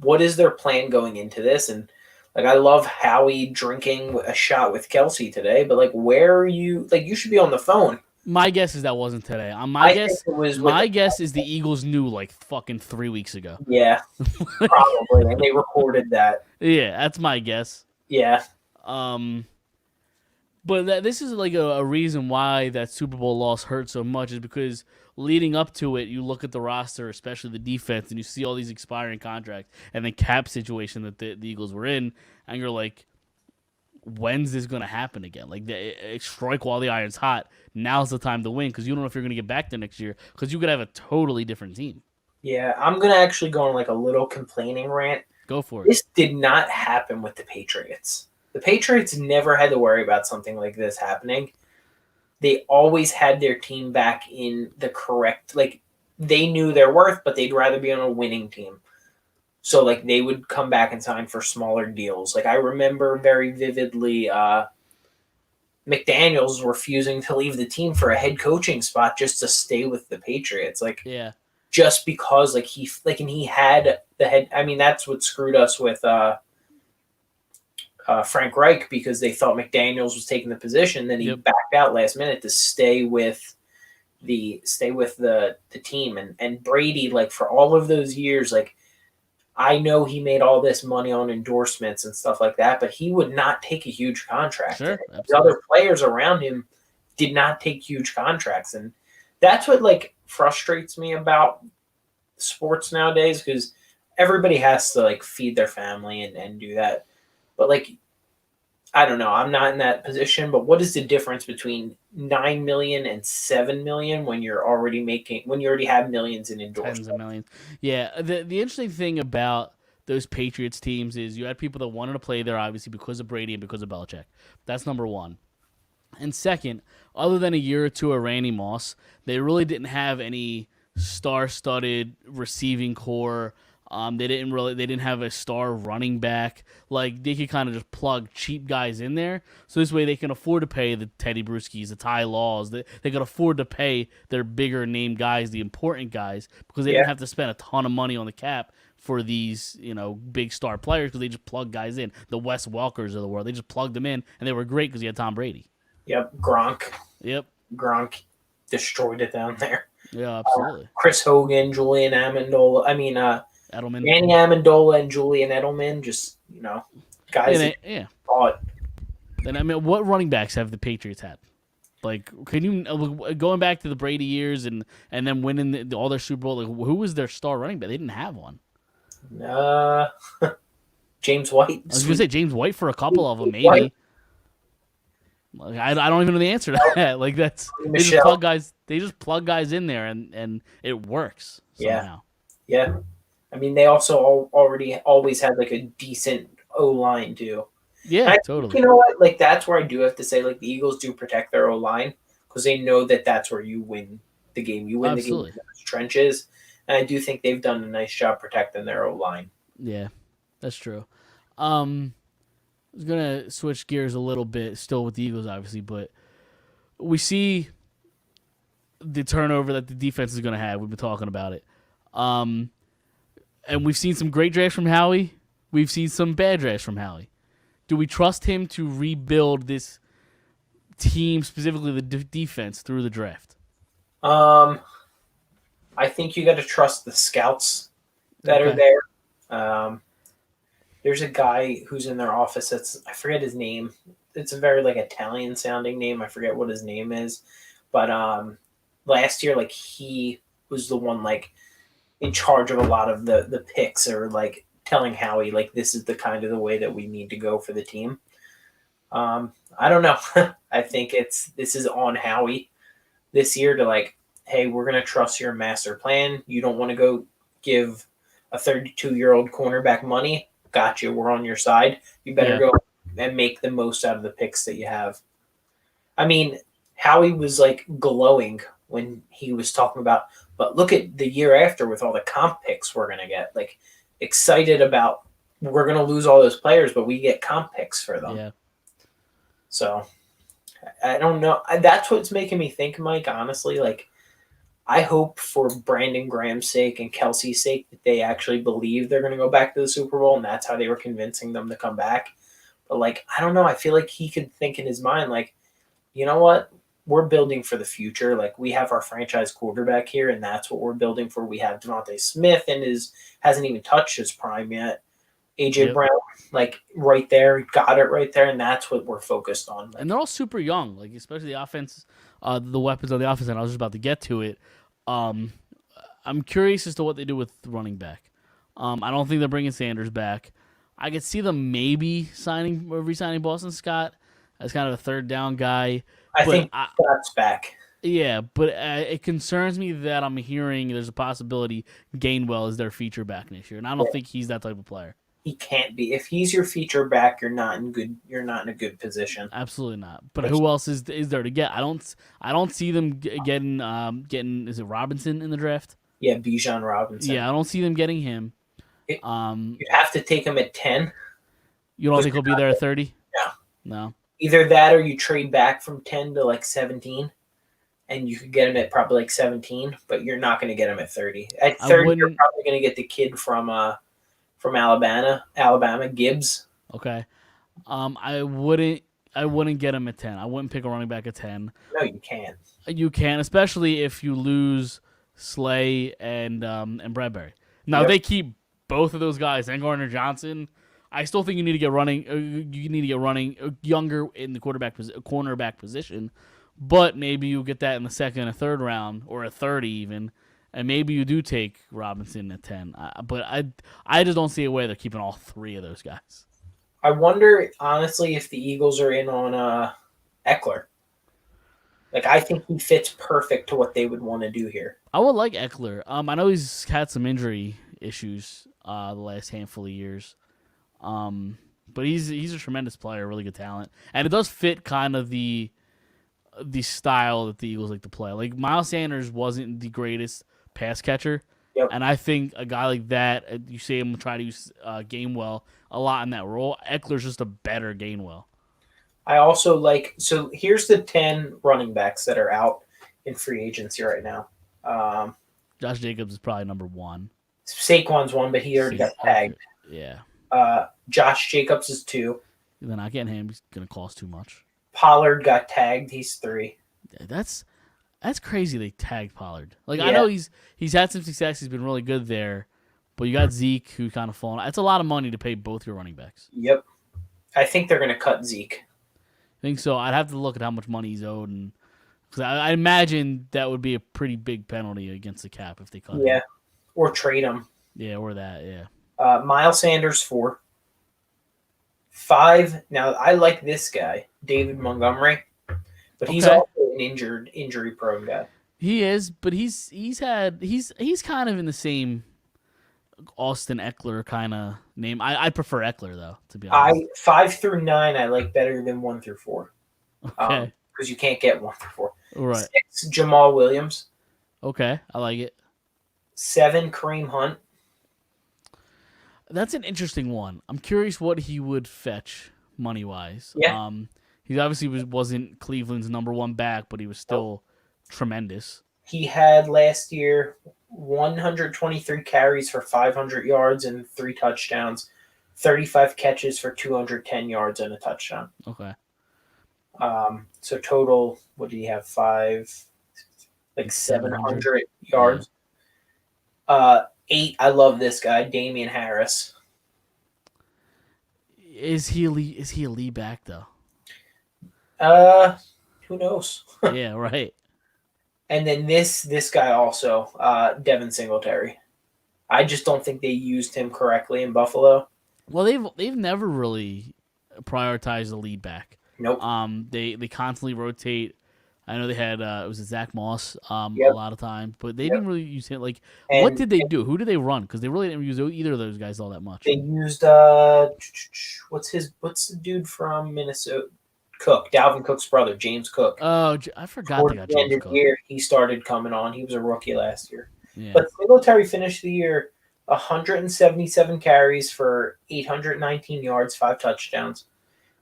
what is their plan going into this? And like, I love Howie drinking a shot with Kelsey today, but like, where are you? Like, you should be on the phone. My guess is that wasn't today. My guess is the Eagles knew like fucking 3 weeks ago. Yeah, probably, and they recorded that. Yeah, that's my guess. Yeah. But this is like a reason why that Super Bowl loss hurt so much is because leading up to it, you look at the roster, especially the defense, and you see all these expiring contracts and the cap situation that the Eagles were in, and you're like, when's this going to happen again? Like, strike while the iron's hot. Now's the time to win because you don't know if you're going to get back there next year because you could have a totally different team. Yeah, I'm going to actually go on like a little complaining rant. Go for it. This did not happen with the Patriots. The Patriots never had to worry about something like this happening. They always had their team back in the correct, like, they knew their worth, but they'd rather be on a winning team. So, like, they would come back and sign for smaller deals. Like, I remember very vividly McDaniels refusing to leave the team for a head coaching spot just to stay with the Patriots. Like, yeah, just because, like, he had the head. I mean, that's what screwed us with Frank Reich because they thought McDaniels was taking the position. Then he backed out last minute to stay with the team. And Brady, like, for all of those years, like, I know he made all this money on endorsements and stuff like that, but he would not take a huge contract. Sure, the other players around him did not take huge contracts. And that's what, like, frustrates me about sports nowadays because everybody has to, like, feed their family and do that. But, like, I don't know. I'm not in that position. But what is the difference between $9 million and $7 million when you already have millions in endorsements? Tens of millions. Yeah. The interesting thing about those Patriots teams is you had people that wanted to play there, obviously, because of Brady and because of Belichick. That's number one. And second, other than a year or two of Randy Moss, they really didn't have any star-studded receiving core. They didn't have a star running back. Like, they could kind of just plug cheap guys in there. So this way they can afford to pay the Teddy Bruschies, the Ty Laws. They could afford to pay their bigger name guys, the important guys, because they didn't have to spend a ton of money on the cap for these, big star players because they just plug guys in. The Wes Welkers of the world, they just plugged them in, and they were great because you had Tom Brady. Yep, Gronk. Yep. Gronk destroyed it down there. Yeah, absolutely. Chris Hogan, Julian Amendola. Edelman. Danny Amendola and Julian Edelman, just, guys. Yeah. Thought. And what running backs have the Patriots had? Like, can you going back to the Brady years and then winning all their Super Bowl? Like, who was their star running back? They didn't have one. Uh, James White. I was gonna say James White for a couple of them, maybe. White. Like, I don't even know the answer to that. Like that's they just plug guys. They just plug guys in there and it works somehow. Yeah. I mean, they also already always had like a decent O line too. Yeah, totally. You know what? Like that's where I do have to say, like the Eagles do protect their O line because they know that that's where you win the game. You win Absolutely. the game in those trenches, and I do think they've done a nice job protecting their O line. Yeah, that's true. I was gonna switch gears a little bit, still with the Eagles, obviously, but we see the turnover that the defense is gonna have. We've been talking about it, and we've seen some great drafts from Howie. We've seen some bad drafts from Howie. Do we trust him to rebuild this team, specifically the defense, through the draft? I think you got to trust the scouts that are there. There's a guy who's in their office. I forget his name. It's a very like Italian sounding name. I forget what his name is, but last year like he was the one like in charge of a lot of the picks or like telling Howie like this is the kind of the way that we need to go for the team. I don't know. I think this is on Howie this year to like, hey, we're gonna trust your master plan. You don't want to go give a 32-year-old cornerback money. Gotcha, we're on your side. You better go and make the most out of the picks that you have. I mean, Howie was like glowing when he was talking about, but look at the year after with all the comp picks we're gonna get. Like excited about we're gonna lose all those players, but we get comp picks for them. Yeah. So I don't know. That's what's making me think, Mike, honestly, like I hope for Brandon Graham's sake and Kelsey's sake that they actually believe they're going to go back to the Super Bowl, and that's how they were convincing them to come back. But, like, I don't know. I feel like he could think in his mind, like, you know what? We're building for the future. Like, we have our franchise quarterback here, and that's what we're building for. We have Devontae Smith and hasn't even touched his prime yet. A.J. Brown, like, right there, got it right there, and that's what we're focused on. Like, and they're all super young, like especially the offense, the weapons on the offense, and I was just about to get to it. I'm curious as to what they do with running back. I don't think they're bringing Sanders back. I could see them maybe re-signing Boston Scott as kind of a third down guy. I think Scott's back. Yeah, but it concerns me that I'm hearing there's a possibility Gainwell is their feature back next year, and I don't think he's that type of player. He can't be. If he's your feature back, you're not in a good position. Absolutely not. But who else is there to get? I don't see them getting is it Robinson in the draft? Yeah, Bijan Robinson. Yeah, I don't see them getting him. You have to take him at 10. You don't think he'll be there at 30? No. Either that or you trade back from 10 to like 17, and you could get him at probably like 17, but you're not going to get him at 30. At 30, you're probably going to get the kid from Alabama, Gibbs. Okay. I wouldn't get him at 10. I wouldn't pick a running back at 10. No, you can't. You can, especially if you lose Slay and Bradbury. Now if they keep both of those guys and Gardner-Johnson, I still think you need to get running. You need to get running younger in the cornerback position, but maybe you get that in the second or third round or a 30 even. And maybe you do take Robinson at 10. But I just don't see a way they're keeping all three of those guys. I wonder, honestly, if the Eagles are in on Eckler. Like, I think he fits perfect to what they would want to do here. I would like Eckler. I know he's had some injury issues the last handful of years. But he's a tremendous player, really good talent. And it does fit kind of the style that the Eagles like to play. Like, Miles Sanders wasn't the greatest pass catcher. Yep. And I think a guy like that, you see him try to use Gainwell a lot in that role. Eckler's just a better Gainwell. I also like – so here's the 10 running backs that are out in free agency right now. Josh Jacobs is probably number one. Saquon's one, but he already got tagged. Yeah. Josh Jacobs is 2. They're not getting him. He's going to cost too much. Pollard got tagged. He's 3. That's crazy they tagged Pollard. Like, I know he's had some success. He's been really good there. But you got Zeke, who kind of fallen. That's a lot of money to pay both your running backs. Yep. I think they're going to cut Zeke. I think so. I'd have to look at how much money he's owed and Because I imagine that would be a pretty big penalty against the cap if they cut Yeah, him. or trade him. Yeah, or that. Yeah. Miles Sanders 4. 5. Now I like this guy, David Montgomery, but he's Okay. also an injury prone guy. He is, but he's kind of in the same Austin Eckler kind of name. I prefer Eckler though, to be honest. 5 through 9 I like better than 1 through 4. Okay. Because you can't get 1 through 4. Right. 6, Jamal Williams. Okay, I like it. 7, Kareem Hunt. That's an interesting one. I'm curious what he would fetch money wise. Yeah. He obviously wasn't Cleveland's number one back, but he was still tremendous. He had last year 123 carries for 500 yards and 3 touchdowns, 35 catches for 210 yards and a touchdown. Okay. So total, what did he have? 700 yards. 8. I love this guy, Damian Harris. Is he a lead back though? Who knows? Yeah, right. And then this guy also, Devin Singletary. I just don't think they used him correctly in Buffalo. Well, they've never really prioritized the lead back. Nope. They constantly rotate. I know they had it was Zach Moss a lot of time, but they didn't really use him. Like, what did they do? Who did they run? Because they really didn't use either of those guys all that much. They used what's the dude from Minnesota? Cook, Dalvin Cook's brother, James Cook. Oh, I forgot they got Towards the end James of Cook. the year, he started coming on. He was a rookie last year. Yeah. But Singletary finished the year 177 carries for 819 yards, 5 touchdowns,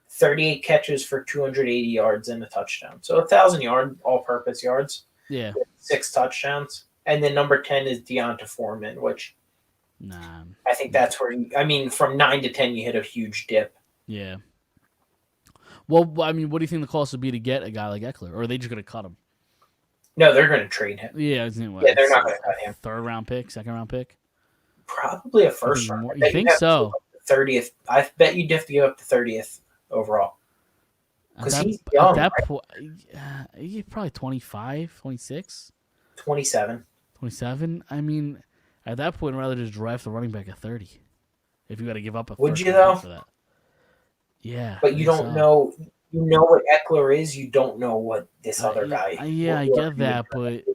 38 catches for 280 yards and a touchdown. So 1,000-yard all-purpose yards. Yeah. 6 touchdowns. And then number 10 is Deonta Foreman, which I think that's where from 9 to 10 you hit a huge dip. Yeah. Well, I mean, what do you think the cost would be to get a guy like Eckler? Or are they just going to cut him? No, they're going to trade him. Yeah, They're not going to cut him. 3rd-round pick, 2nd-round pick? Probably a first round. You think so? 30th. I bet you'd have to give up the 30th overall. Because he's young. At that point, he's probably 25, 26? 27. 27? I mean, at that point, I'd rather just draft the running back at 30. If you got to give up a Would first you, round though? pick for that. Yeah. But you don't know. You know what Eckler is. You don't know what this other guy. I get that, but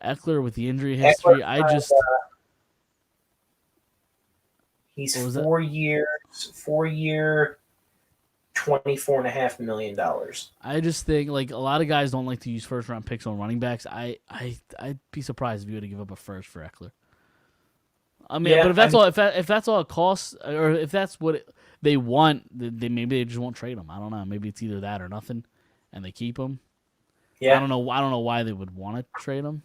Eckler with the injury history, he's 4 years, 4-year, $24.5 million. I just think like a lot of guys don't like to use 1st-round picks on running backs. I'd be surprised if you had to give up a first for Eckler. I mean, but if that's all it costs, or if that's what they want, maybe they just won't trade him. I don't know. Maybe it's either that or nothing, and they keep him. Yeah, I don't know why they would want to trade him.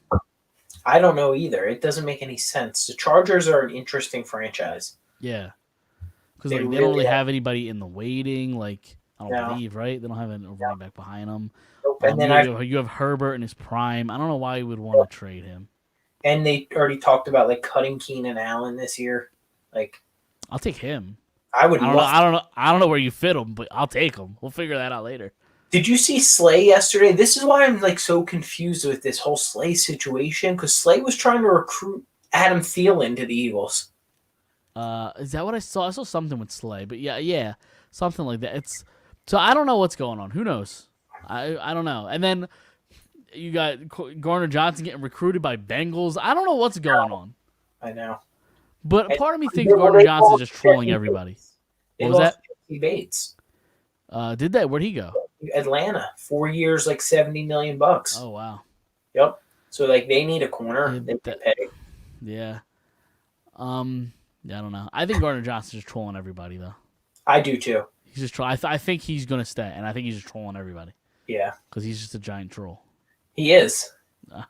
I don't know either. It doesn't make any sense. The Chargers are an interesting franchise. Yeah, because they really don't really have anybody in the waiting. Like I don't No. believe, right? They don't have a running back behind them. Nope. And then you have Herbert in his prime. I don't know why you would want to trade him. And they already talked about like cutting Keenan Allen this year. Like, I'll take him. I would. I don't know where you fit him, but I'll take him. We'll figure that out later. Did you see Slay yesterday? This is why I'm like so confused with this whole Slay situation, because Slay was trying to recruit Adam Thielen to the Eagles. Is that what I saw? I saw something with Slay, but yeah, something like that. So I don't know what's going on. Who knows? I don't know. And then you got Garner Johnson getting recruited by Bengals. I don't know what's going on. I know. But part of me thinks Garner Johnson's just trolling everybody. What was that? Jesse Bates. Did that? Where'd he go? Atlanta. 4 years, like $70 million. Oh wow. Yep. So like they need a corner. Yeah, They can pay. Yeah. Yeah, I don't know. I think Gardner Johnson's just trolling everybody though. I do too. He's just trolling. I think he's gonna stay, and I think he's just trolling everybody. Yeah. Because he's just a giant troll. He is. Yeah,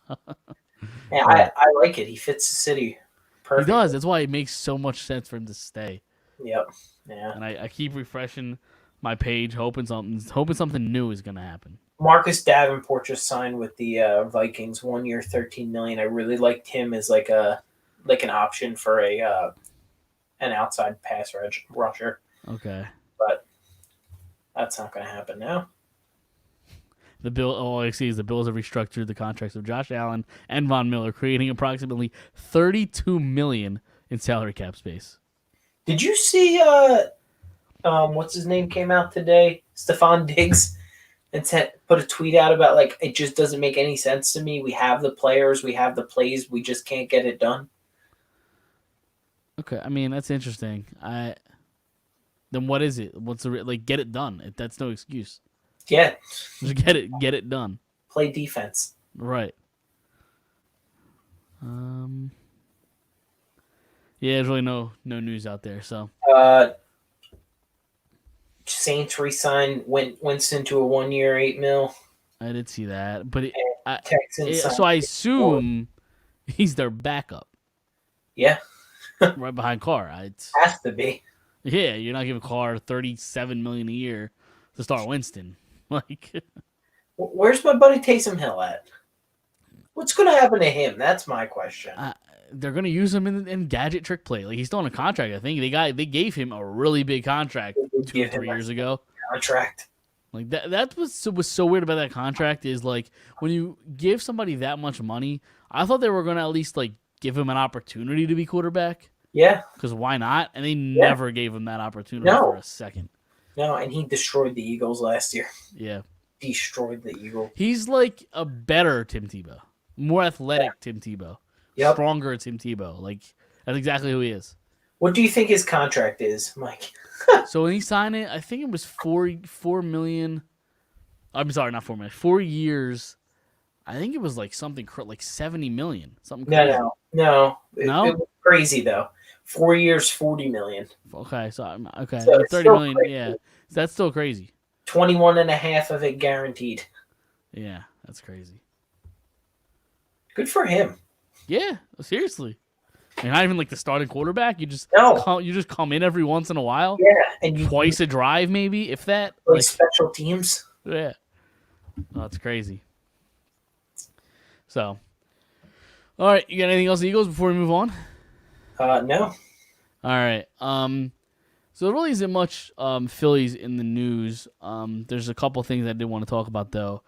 I like it. He fits the city perfect. He does. That's why it makes so much sense for him to stay. Yep. Yeah. And I keep refreshing my page, hoping something new is gonna happen. Marcus Davenport just signed with the Vikings, 1 year, $13 million. I really liked him as like an option for an outside pass rusher. Okay. But that's not going to happen now. All I see is the Bills have restructured the contracts of Josh Allen and Von Miller, creating approximately $32 million in salary cap space. Did you see what's his name came out today? Stephon Diggs, and put a tweet out about like it just doesn't make any sense to me. We have the players, we have the plays, we just can't get it done. Okay, I mean that's interesting. Then what is it? What's the get it done? That's no excuse. Yeah, Just get it done. play defense. Right. Yeah, there's really no news out there. So Saints re-signed Winston to a 1-year, $8 million. I did see that, but Texans. so I assume he's their backup. Yeah, right behind Carr. has to be. Yeah, you're not giving Carr $37 million a year to start Winston. Like, where's my buddy Taysom Hill at? What's going to happen to him? That's my question. They're going to use him in gadget trick play. Like he's still on a contract. I think they gave him a really big contract 2 or 3 years ago. Contract. Like that was so weird about that contract is like when you give somebody that much money, I thought they were going to at least like give him an opportunity to be quarterback. Yeah. Because why not? And they never gave him that opportunity for a second. No, and he destroyed the Eagles last year. Yeah. Destroyed the Eagles. He's like a better Tim Tebow. More athletic Tim Tebow. Yep. Stronger Tim Tebow. Like, that's exactly who he is. What do you think his contract is, Mike? So when he signed it, I think it was $4 million. I'm sorry, not $4 million. 4 years. I think it was like something like $70 million. Something crazy. No. It No? was crazy though. 4 years, $40 million. Okay, so So $30 million. crazy. Yeah, that's still crazy. 21.5 of it guaranteed. Yeah, that's crazy. Good for him. Yeah, seriously. You're not even like the starting quarterback. You just come in every once in a while. Yeah, and you Twice a drive, maybe if that. play special teams. Yeah, oh, that's crazy. So, all right, you got anything else, Eagles, before we move on? No. All right. So there really isn't much Phillies in the news. There's a couple things I did want to talk about though.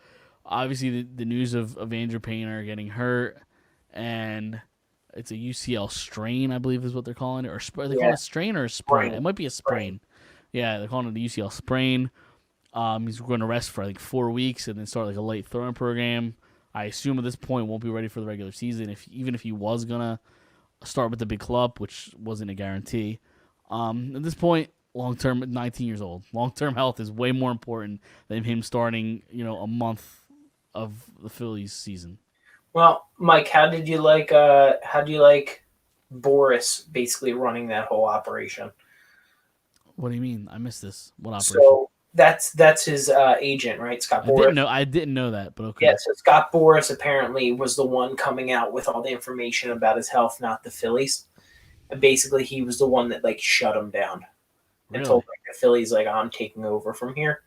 Obviously, the news of Andrew Painter getting hurt, and it's a UCL strain, I believe is what they're calling it, or are they calling it a strain or a sprain? It might be a sprain. Yeah, they're calling it a UCL sprain. He's going to rest for I think 4 weeks and then start like a late throwing program. I assume at this point won't be ready for the regular season. Even if he was gonna start with the big club, which wasn't a guarantee. At this point, long term, 19 years old, long term health is way more important than him starting, a month of the Phillies season. Well, Mike, how do you like Boris basically running that whole operation? What do you mean? I missed this. What operation? So that's his agent, right? Scott Boris. I didn't know that, but okay. Yeah, so Scott Boris apparently was the one coming out with all the information about his health, not the Phillies. And basically, he was the one that like shut him down and told the Phillies like, "I'm taking over from here."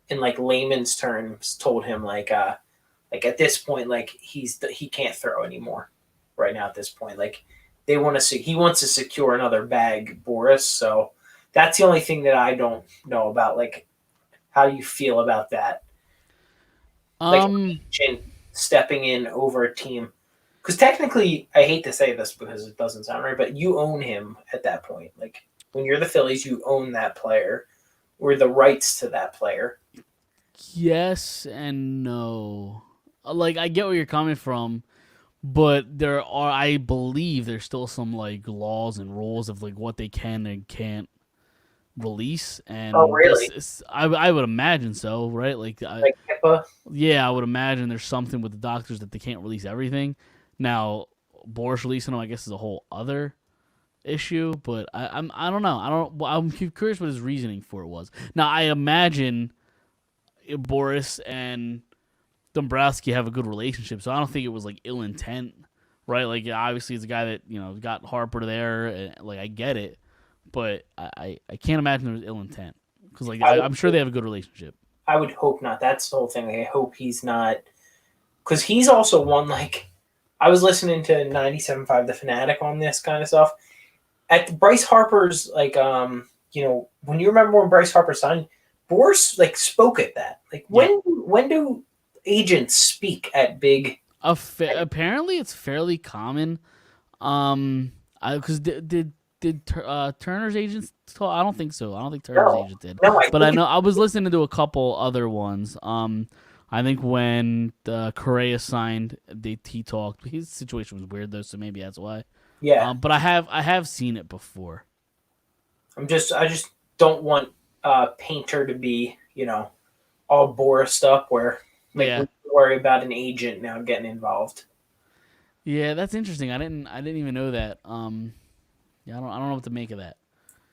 In like layman's terms, told him like at this point, like he can't throw anymore right now. At this point, like he wants to secure another bag, Boris. So that's the only thing that I don't know about. Like, how do you feel about that? Like stepping in over a team, because technically, I hate to say this because it doesn't sound right, but you own him at that point. Like when you're the Phillies, you own that player or the rights to that player. Yes and no. Like I get where you're coming from, but I believe there's still some like laws and rules of like what they can and can't release. And oh, really? I would imagine so, right? Like HIPAA? Yeah, I would imagine there's something with the doctors that they can't release everything. Now, Boris releasing them, I guess, is a whole other issue. But I don't know. I'm curious what his reasoning for it was. Now, I imagine Boris and Dombrowski have a good relationship, so I don't think it was like ill intent, right? Like obviously it's a guy that got Harper there, and like I get it, but I can't imagine there was ill intent because like I'm sure they have a good relationship. I would hope not. That's the whole thing. I hope he's not, because he's also one like I was listening to 97.5 The Fanatic on this kind of stuff. At Bryce Harper's like when you remember when Bryce Harper signed, Boris like spoke at that. Like when do agents speak at big? Apparently, it's fairly common. Because did Turner's agents talk? I don't think so. I don't think Turner's No, agent did. no. I But I think know I was listening to a couple other ones. I think when Correa signed, he talked. His situation was weird though, so maybe that's why. yeah. But I have seen it before. I just don't want Painter to be, all Boris up where Yeah. we worry about an agent now getting involved. Yeah, that's interesting. I didn't even know that. Yeah, I don't know what to make of that.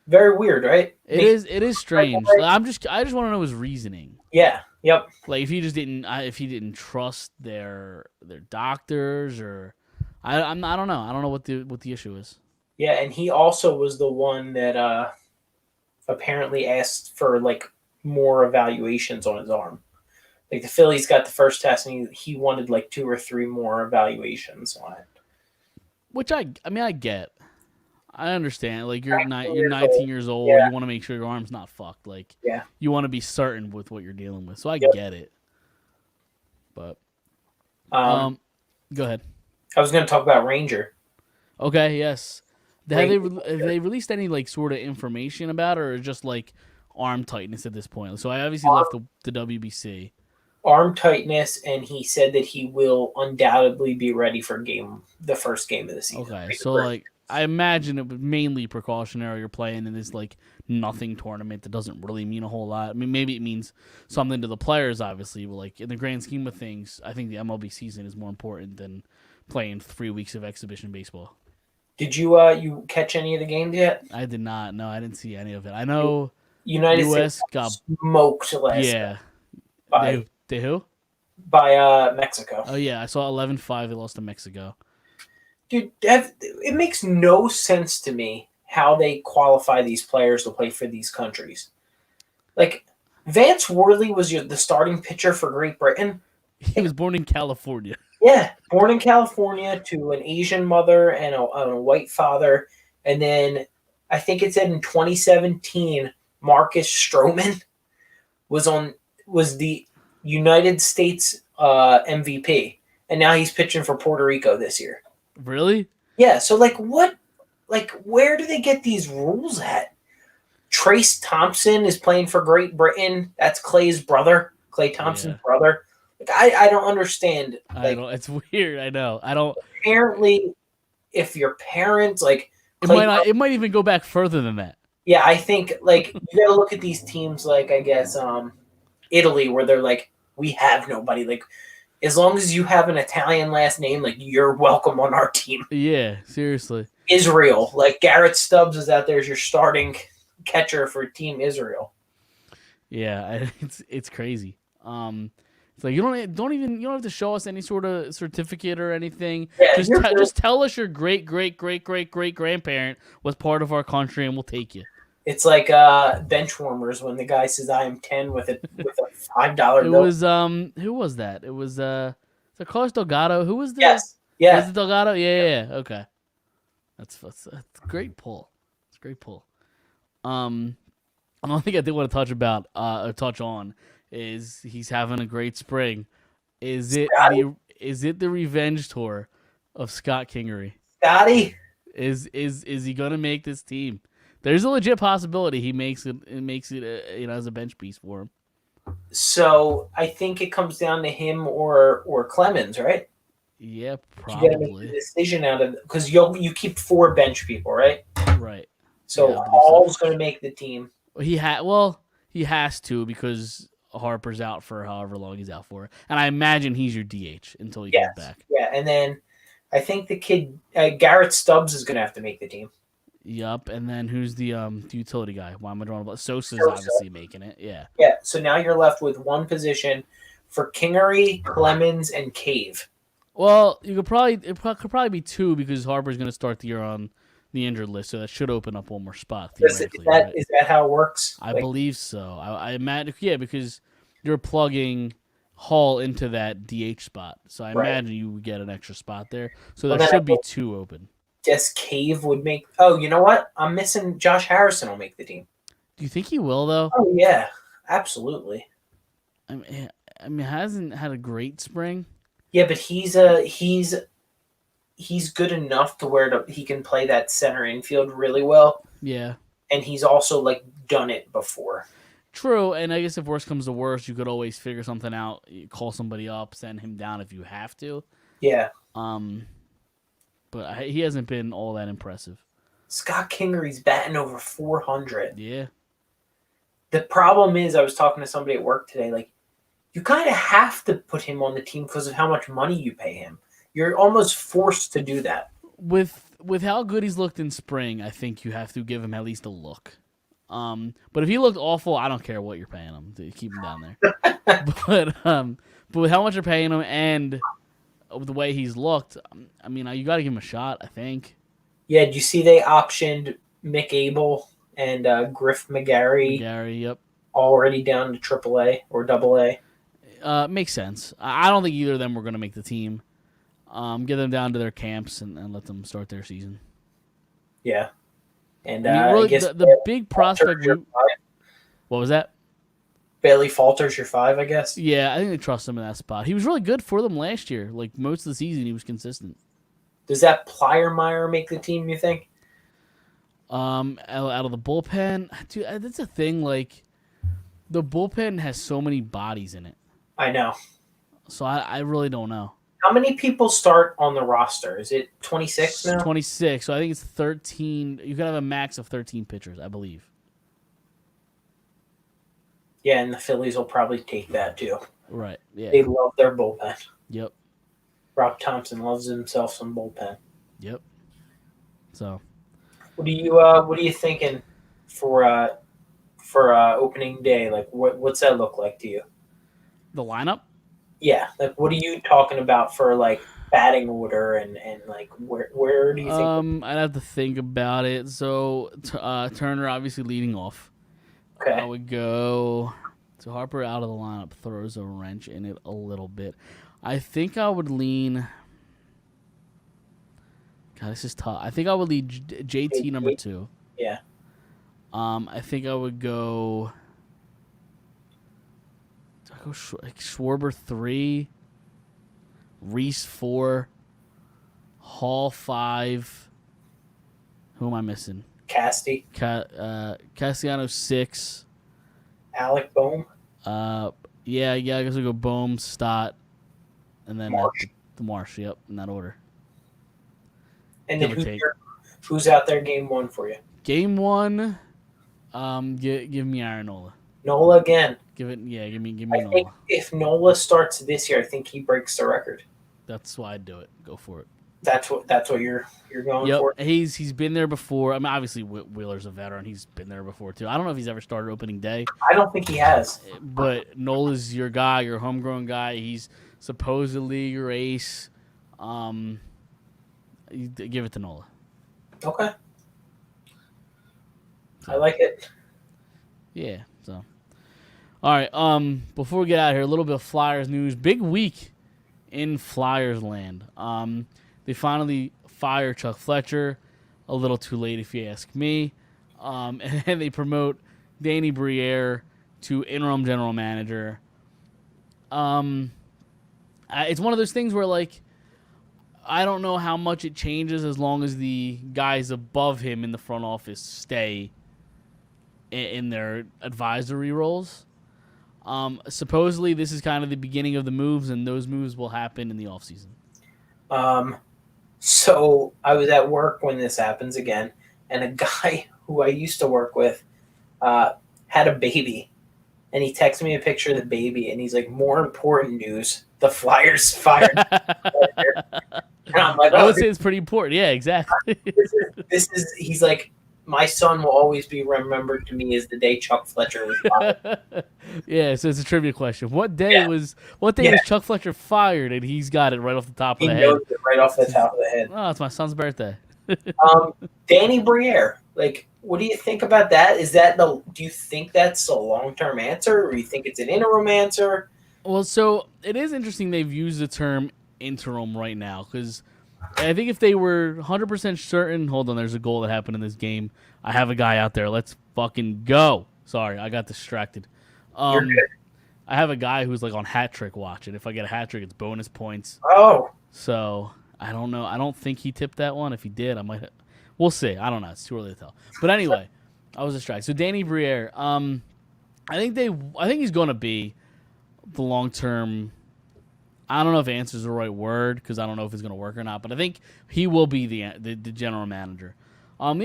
Very weird, right? It is strange. I just want to know his reasoning. Yeah. Yep. Like if he just didn't trust their doctors or I don't know. I don't know what the issue is. Yeah, and he also was the one that apparently asked for like more evaluations on his arm. Like the Phillies got the first test, and he wanted like 2 or 3 more evaluations on it. Which I mean I get. I understand. Like you're 19 19 years old. Yeah. You want to make sure your arm's not fucked. Like Yeah. you want to be certain with what you're dealing with. So I get it. But go ahead. I was going to talk about Ranger. Okay. Yes. Have Ranger. they released any like sort of information about it, or just like arm tightness at this point? So I obviously left the WBC. Arm tightness, and he said that he will undoubtedly be ready for the first game of the season. Okay, so like I imagine it was mainly precautionary. You're playing in this like nothing tournament that doesn't really mean a whole lot. I mean, maybe it means something to the players, obviously, but like in the grand scheme of things, I think the MLB season is more important than playing 3 weeks of exhibition baseball. Did you catch any of the games yet? I did not. No, I didn't see any of it. I know United US States got smoked last yeah. by They who? Mexico. Oh yeah, I saw 11-5. They lost to Mexico. Dude, it makes no sense to me how they qualify these players to play for these countries. Like, Vance Worley was the starting pitcher for Great Britain. He was born in California. Yeah, born in California to an Asian mother and a white father. And then I think it said in 2017, Marcus Stroman was the United States MVP. And now he's pitching for Puerto Rico this year. Really? Yeah, so like what? Like where do they get these rules at? Trace Thompson is playing for Great Britain. That's Clay's brother, Clay Thompson's brother. Like I don't understand. Like, I don't. It's weird. I know. I don't. Apparently, if your parents like, it might even go back further than that. Yeah, I think like you got to look at these teams like I guess Italy, where they're like, we have nobody. Like, as long as you have an Italian last name, like you're welcome on our team. Yeah, seriously. Israel, like Garrett Stubbs is out there as your starting catcher for Team Israel. Yeah, it's crazy. It's like you don't have to show us any sort of certificate or anything. Yeah, just tell us your great grandparent was part of our country and we'll take you. It's like bench warmers when the guy says I am 10 with a $5 bill. It was who was that? It was Carlos Delgado. Who was the Yes. Yeah. Was it Delgado? Yeah. Okay. That's a great pull. It's a great pull. One thing I did want to touch on is he's having a great spring. Is it the revenge tour of Scott Kingery? Scotty? Is he gonna make this team? There's a legit possibility he makes it as a bench piece for him. So I think it comes down to him or Clemens, right? Yeah, probably. You got to make the decision out of because you keep 4 bench people, right? Right. So yeah, Hall's going to make the team. He has to because Harper's out for however long he's out for, and I imagine he's your DH until he comes back. Yeah, and then I think the kid Garrett Stubbs is going to have to make the team. Yup, and then who's the utility guy? Why am I drawing about Sosa's obviously making it? Yeah. Yeah. So now you're left with one position for Kingery, Clemens, and Cave. Well, it could probably be 2 because Harper's going to start the year on the injured list, so that should open up one more spot. Is that how it works? I believe so. I imagine, because you're plugging Hall into that DH spot, so I imagine you would get an extra spot there. So there should be 2 open. Guess Cave would make. Oh, you know what? I'm missing. Josh Harrison will make the team. Do you think he will though? Oh yeah, absolutely. I mean, I mean, hasn't had a great spring. Yeah, but he's good enough to where he can play that center infield really well, Yeah. and he's also like done it before. True, and I guess if worse comes to worse, you could always figure something out. You call somebody up, send him down if you have to. Yeah. But he hasn't been all that impressive. Scott Kingery's batting over 400. Yeah. The problem is, I was talking to somebody at work today, like, you kind of have to put him on the team because of how much money you pay him. You're almost forced to do that. With how good he's looked in spring, I think you have to give him at least a look. But if he looked awful, I don't care what you're paying him to keep him down there. but with how much you're paying him and the way he's looked, I mean, you got to give him a shot, I think. Yeah, did you see they optioned Mick Abel and Griff McGarry? McGarry, yep. Already down to AAA or AA. Makes sense. I don't think either of them were going to make the team. Get them down to their camps and let them start their season. Yeah. And I mean, really, I guess the big prospect. What was that? Bailey Falter's your 5, I guess. Yeah, I think they trust him in that spot. He was really good for them last year. Like most of the season, he was consistent. Does that Pliermeyer make the team, you think? Out of the bullpen, dude, that's a thing. Like the bullpen has so many bodies in it. I know. So I really don't know. How many people start on the roster? Is it 26 now? 26. So I think it's 13. You can have a max of 13 pitchers, I believe. Yeah, and the Phillies will probably take that too. Right. Yeah. They love their bullpen. Yep. Rob Thompson loves himself some bullpen. Yep. So. What are you thinking for opening day? Like, what's that look like to you? The lineup? Yeah, like what are you talking about for like batting order and like where do you think? I'd have to think about it. So Turner obviously leading off. Okay. I would go to Harper out of the lineup, throws a wrench in it a little bit. I think I would lean. God, this is tough. I think I would lead JT number 2. Yeah. I think I would go. Go Schwarber 3, Reese 4, Hall 5. Who am I missing? Cassiano 6. Alec Boehm. Yeah. I guess we'll go Boehm, Stott, and then Marsh. The Marsh. Yep, in that order. And then who's out there game 1 for you? Game 1. Give me Aaron Nola. Nola again. Give me I Nola. think if Nola starts this year, I think he breaks the record. That's why I'd do it. Go for it. That's what you're going for. He's been there before. I mean, obviously Wheeler's a veteran. He's been there before too. I don't know if he's ever started opening day. I don't think he has. But Nola's your guy, your homegrown guy. He's supposedly your ace. You give it to Nola. Okay. I like it. Yeah. So. All right. Before we get out of here, a little bit of Flyers news. Big week in Flyers land. They finally fired Chuck Fletcher. A little too late, if you ask me. And they promote Danny Briere to interim general manager. It's one of those things where, like, I don't know how much it changes as long as the guys above him in the front office stay in their advisory roles. Supposedly, this is kind of the beginning of the moves, and those moves will happen in the offseason. So I was at work when this happens again, and a guy who I used to work with had a baby, and he texted me a picture of the baby, and he's like, "More important news: the Flyers fired." And I'm like, I would say it's pretty important. Yeah, exactly. This is. He's like, my son will always be remembered to me as the day Chuck Fletcher was fired. Yeah, so it's a trivia question. What day was Chuck Fletcher fired? And he's got it right off the top of the head. He knows it right off the top of the head. Oh, it's my son's birthday. Danny Briere, like, what do you think about that? Do you think that's a long-term answer, or do you think it's an interim answer? Well, so it is interesting they've used the term interim right now, because I think if they were 100% certain, hold on, there's a goal that happened in this game. I have a guy out there. Let's fucking go. Sorry, I got distracted. You're good. I have a guy who's like on hat trick watch, and if I get a hat trick, it's bonus points. Oh, So I don't know. I don't think he tipped that one. If he did, I might. We'll see. I don't know. It's too early to tell. But anyway, I was distracted. So Danny Briere, I think he's going to be the long term. I don't know if answer is the right word because I don't know if it's going to work or not. But I think he will be the general manager. The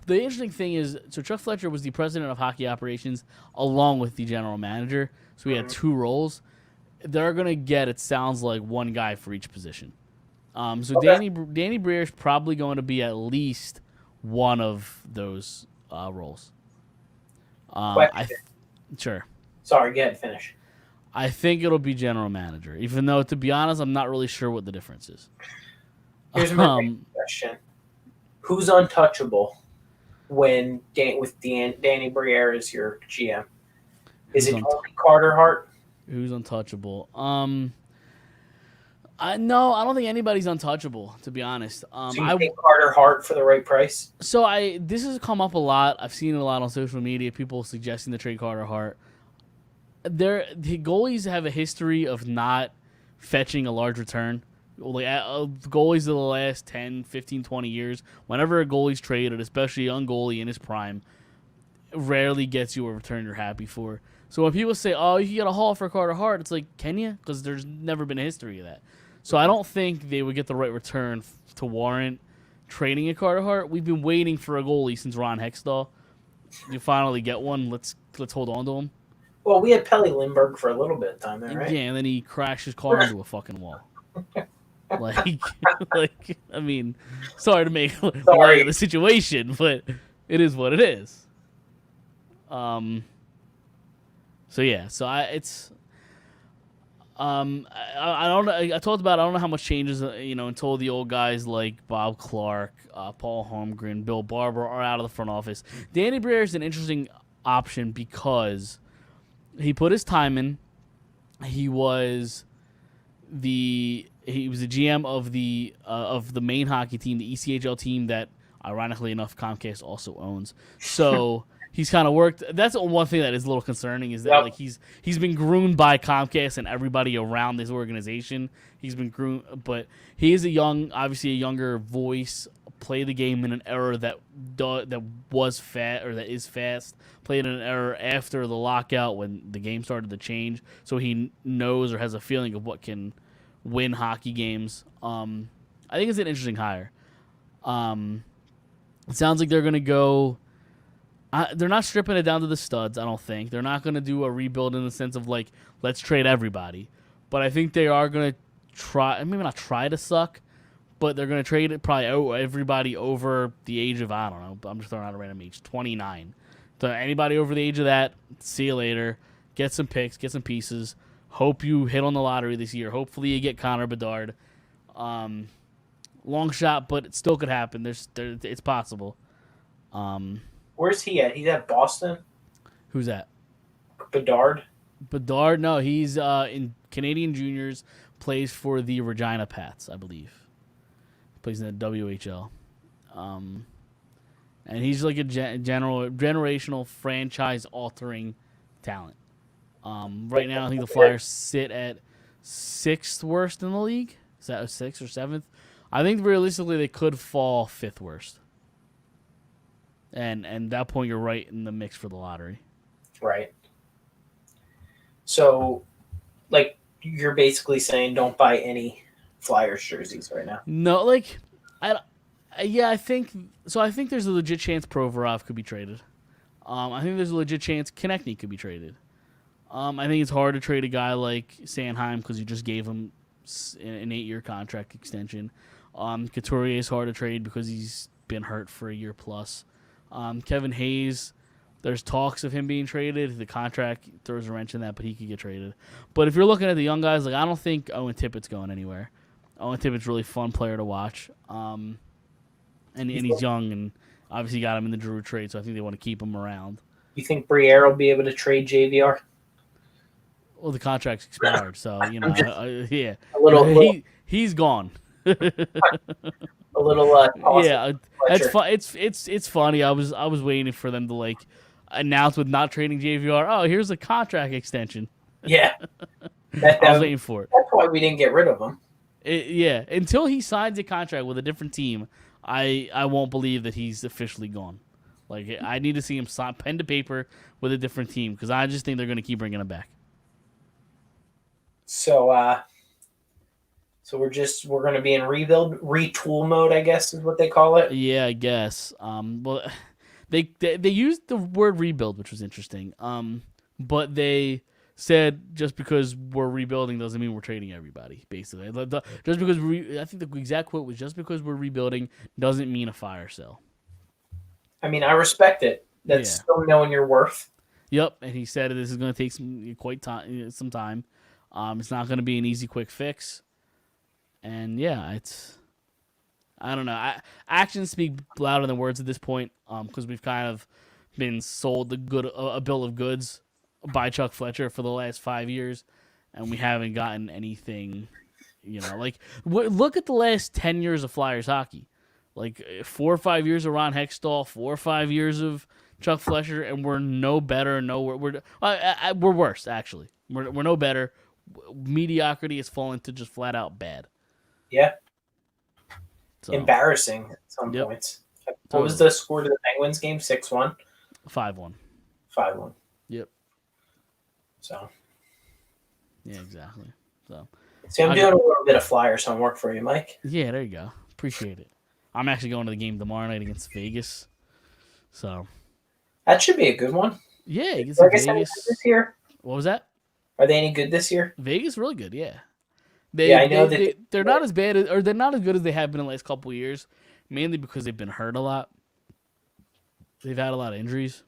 interesting thing is, so Chuck Fletcher was the president of hockey operations along with the general manager. So he had two roles. They're going to get, it sounds like, one guy for each position. So Okay. Danny Briere is probably going to be at least one of those roles. Question. Sure. Sorry, go ahead, finish. I think it'll be general manager, even though, to be honest, I'm not really sure what the difference is. Here's my next question: who's untouchable when Danny Briere is your GM? Is it only Carter Hart? Who's untouchable? No, I don't think anybody's untouchable, to be honest. So you think Carter Hart for the right price? So this has come up a lot. I've seen it a lot on social media. People suggesting to trade Carter Hart. The goalies have a history of not fetching a large return. Like goalies of the last 10, 15, 20 years, whenever a goalie's traded, especially a young goalie in his prime, rarely gets you a return you're happy for. So when people say, "Oh, you can get a haul for Carter Hart," it's like, can you? Because there's never been a history of that. So I don't think they would get the right return to warrant trading a Carter Hart. We've been waiting for a goalie since Ron Hextall. You finally get one. Let's hold on to him. Well, we had Pelly Lindbergh for a little bit of time there, right? Yeah, and then he crashed his car into a fucking wall. Like, I mean, sorry to make light of the situation, but it is what it is. So yeah, so I don't know. I talked about I don't know how much changes until the old guys like Bob Clark, Paul Holmgren, Bill Barber are out of the front office. Danny Briere is an interesting option because he put his time in. He was the GM of the main hockey team, the ECHL team that, ironically enough, Comcast also owns. So he's kind of worked. That's one thing that is a little concerning is that like he's been groomed by Comcast and everybody around this organization. He's been groomed, but he is obviously a younger voice. Played the game in an era that was fast or that is fast. Played in an era after the lockout when the game started to change, so he knows or has a feeling of what can win hockey games. I think it's an interesting hire. It sounds like they're going to go. They're not stripping it down to the studs, I don't think. They're not going to do a rebuild in the sense of, like, let's trade everybody. But I think they are going to try, maybe not try to suck, but they're going to trade it probably everybody over the age of, I don't know, I'm just throwing out a random age, 29. So anybody over the age of that, see you later. Get some picks, get some pieces. Hope you hit on the lottery this year. Hopefully you get Connor Bedard. Long shot, but it still could happen. It's possible. Where's he at? He's at Boston? Who's that? Bedard? Bedard? No, he's in Canadian Juniors, plays for the Regina Pats, I believe. Plays in the WHL. And he's like a generational franchise-altering talent. Right now, I think the Flyers sit at 6th worst in the league. Is that 6th or 7th? I think realistically they could fall 5th worst. And at that point, you're right in the mix for the lottery. Right. So, like, you're basically saying don't buy any Flyers jerseys right now. No, like, I think so. I think there's a legit chance Provorov could be traded. I think there's a legit chance Konechny could be traded. I think it's hard to trade a guy like Sanheim because you just gave him an 8-year contract extension. Couturier is hard to trade because he's been hurt for a year plus. Kevin Hayes, there's talks of him being traded. The contract throws a wrench in that, but he could get traded. But if you're looking at the young guys, like I don't think Owen Tippett's going anywhere. Owen Tippett's a really fun player to watch. And he's young, and obviously got him in the Drew trade, so I think they want to keep him around. You think Briere will be able to trade JVR? Well, the contract's expired, so yeah. He's gone. A little yeah, that's fun. It's funny. I was waiting for them to like announce with not trading JVR. Oh, here's a contract extension. Yeah, I was waiting for it. that's why we didn't get rid of him. Yeah, until he signs a contract with a different team, I won't believe that he's officially gone. Like, I need to see him sign pen to paper with a different team because I just think they're going to keep bringing him back. So, so we're going to be in retool mode, I guess is what they call it. Yeah, I guess. Well, they used the word rebuild, which was interesting. But they said just because we're rebuilding doesn't mean we're trading everybody. Basically, just because I think the exact quote was just because we're rebuilding doesn't mean a fire sale. I mean, I respect it. That's still knowing your worth. Yep, and he said this is going to take some time. It's not going to be an easy, quick fix. And yeah, I don't know. Actions speak louder than words at this point. Because we've kind of been sold a bill of goods by Chuck Fletcher for the last 5 years, and we haven't gotten anything. Like look at the last 10 years of Flyers hockey. Like 4 or 5 years of Ron Hextall, 4 or 5 years of Chuck Fletcher, and we're no better. We're worse actually. We're no better. Mediocrity has fallen to just flat out bad. Yeah. So, embarrassing at some points. What was the score to the Penguins game? 6-1? 5-1. 5-1. Yep. So. Yeah, exactly. So. See, I'm doing a little bit of Flyers homework for you, Mike. Yeah, there you go. Appreciate it. I'm actually going to the game tomorrow night against Vegas. So. That should be a good one. Yeah, against Vegas. This year? What was that? Are they any good this year? Vegas really good, yeah. I know they're not as bad or they're not as good as they have been in the last couple of years, mainly because they've been hurt a lot. They've had a lot of injuries.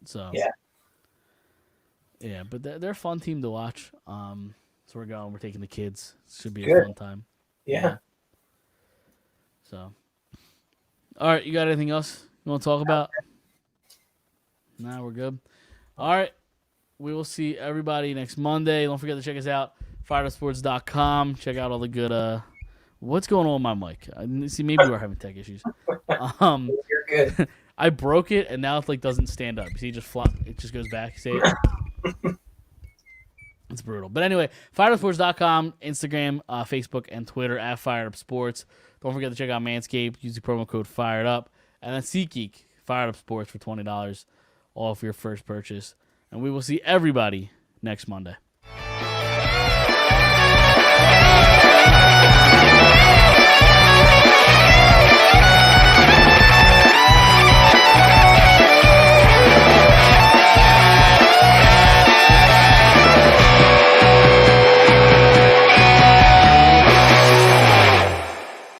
So yeah, but they're a fun team to watch. So we're going. We're taking the kids. Should be a fun time. Yeah. So, all right, you got anything else you want to talk about? No, we're good. All right, we will see everybody next Monday. Don't forget to check us out. FiredUpSports.com. Check out all the good. What's going on with my mic? See, maybe we're having tech issues. You're good. I broke it and now it doesn't stand up. See, it just flop. It just goes back. See it? It's brutal. But anyway, FiredUpSports.com, Instagram, Facebook, and Twitter at FiredUpSports. Don't forget to check out Manscaped. Use the promo code FiredUp. And then SeatGeek, Fired Up Sports for $20 off your first purchase. And we will see everybody next Monday.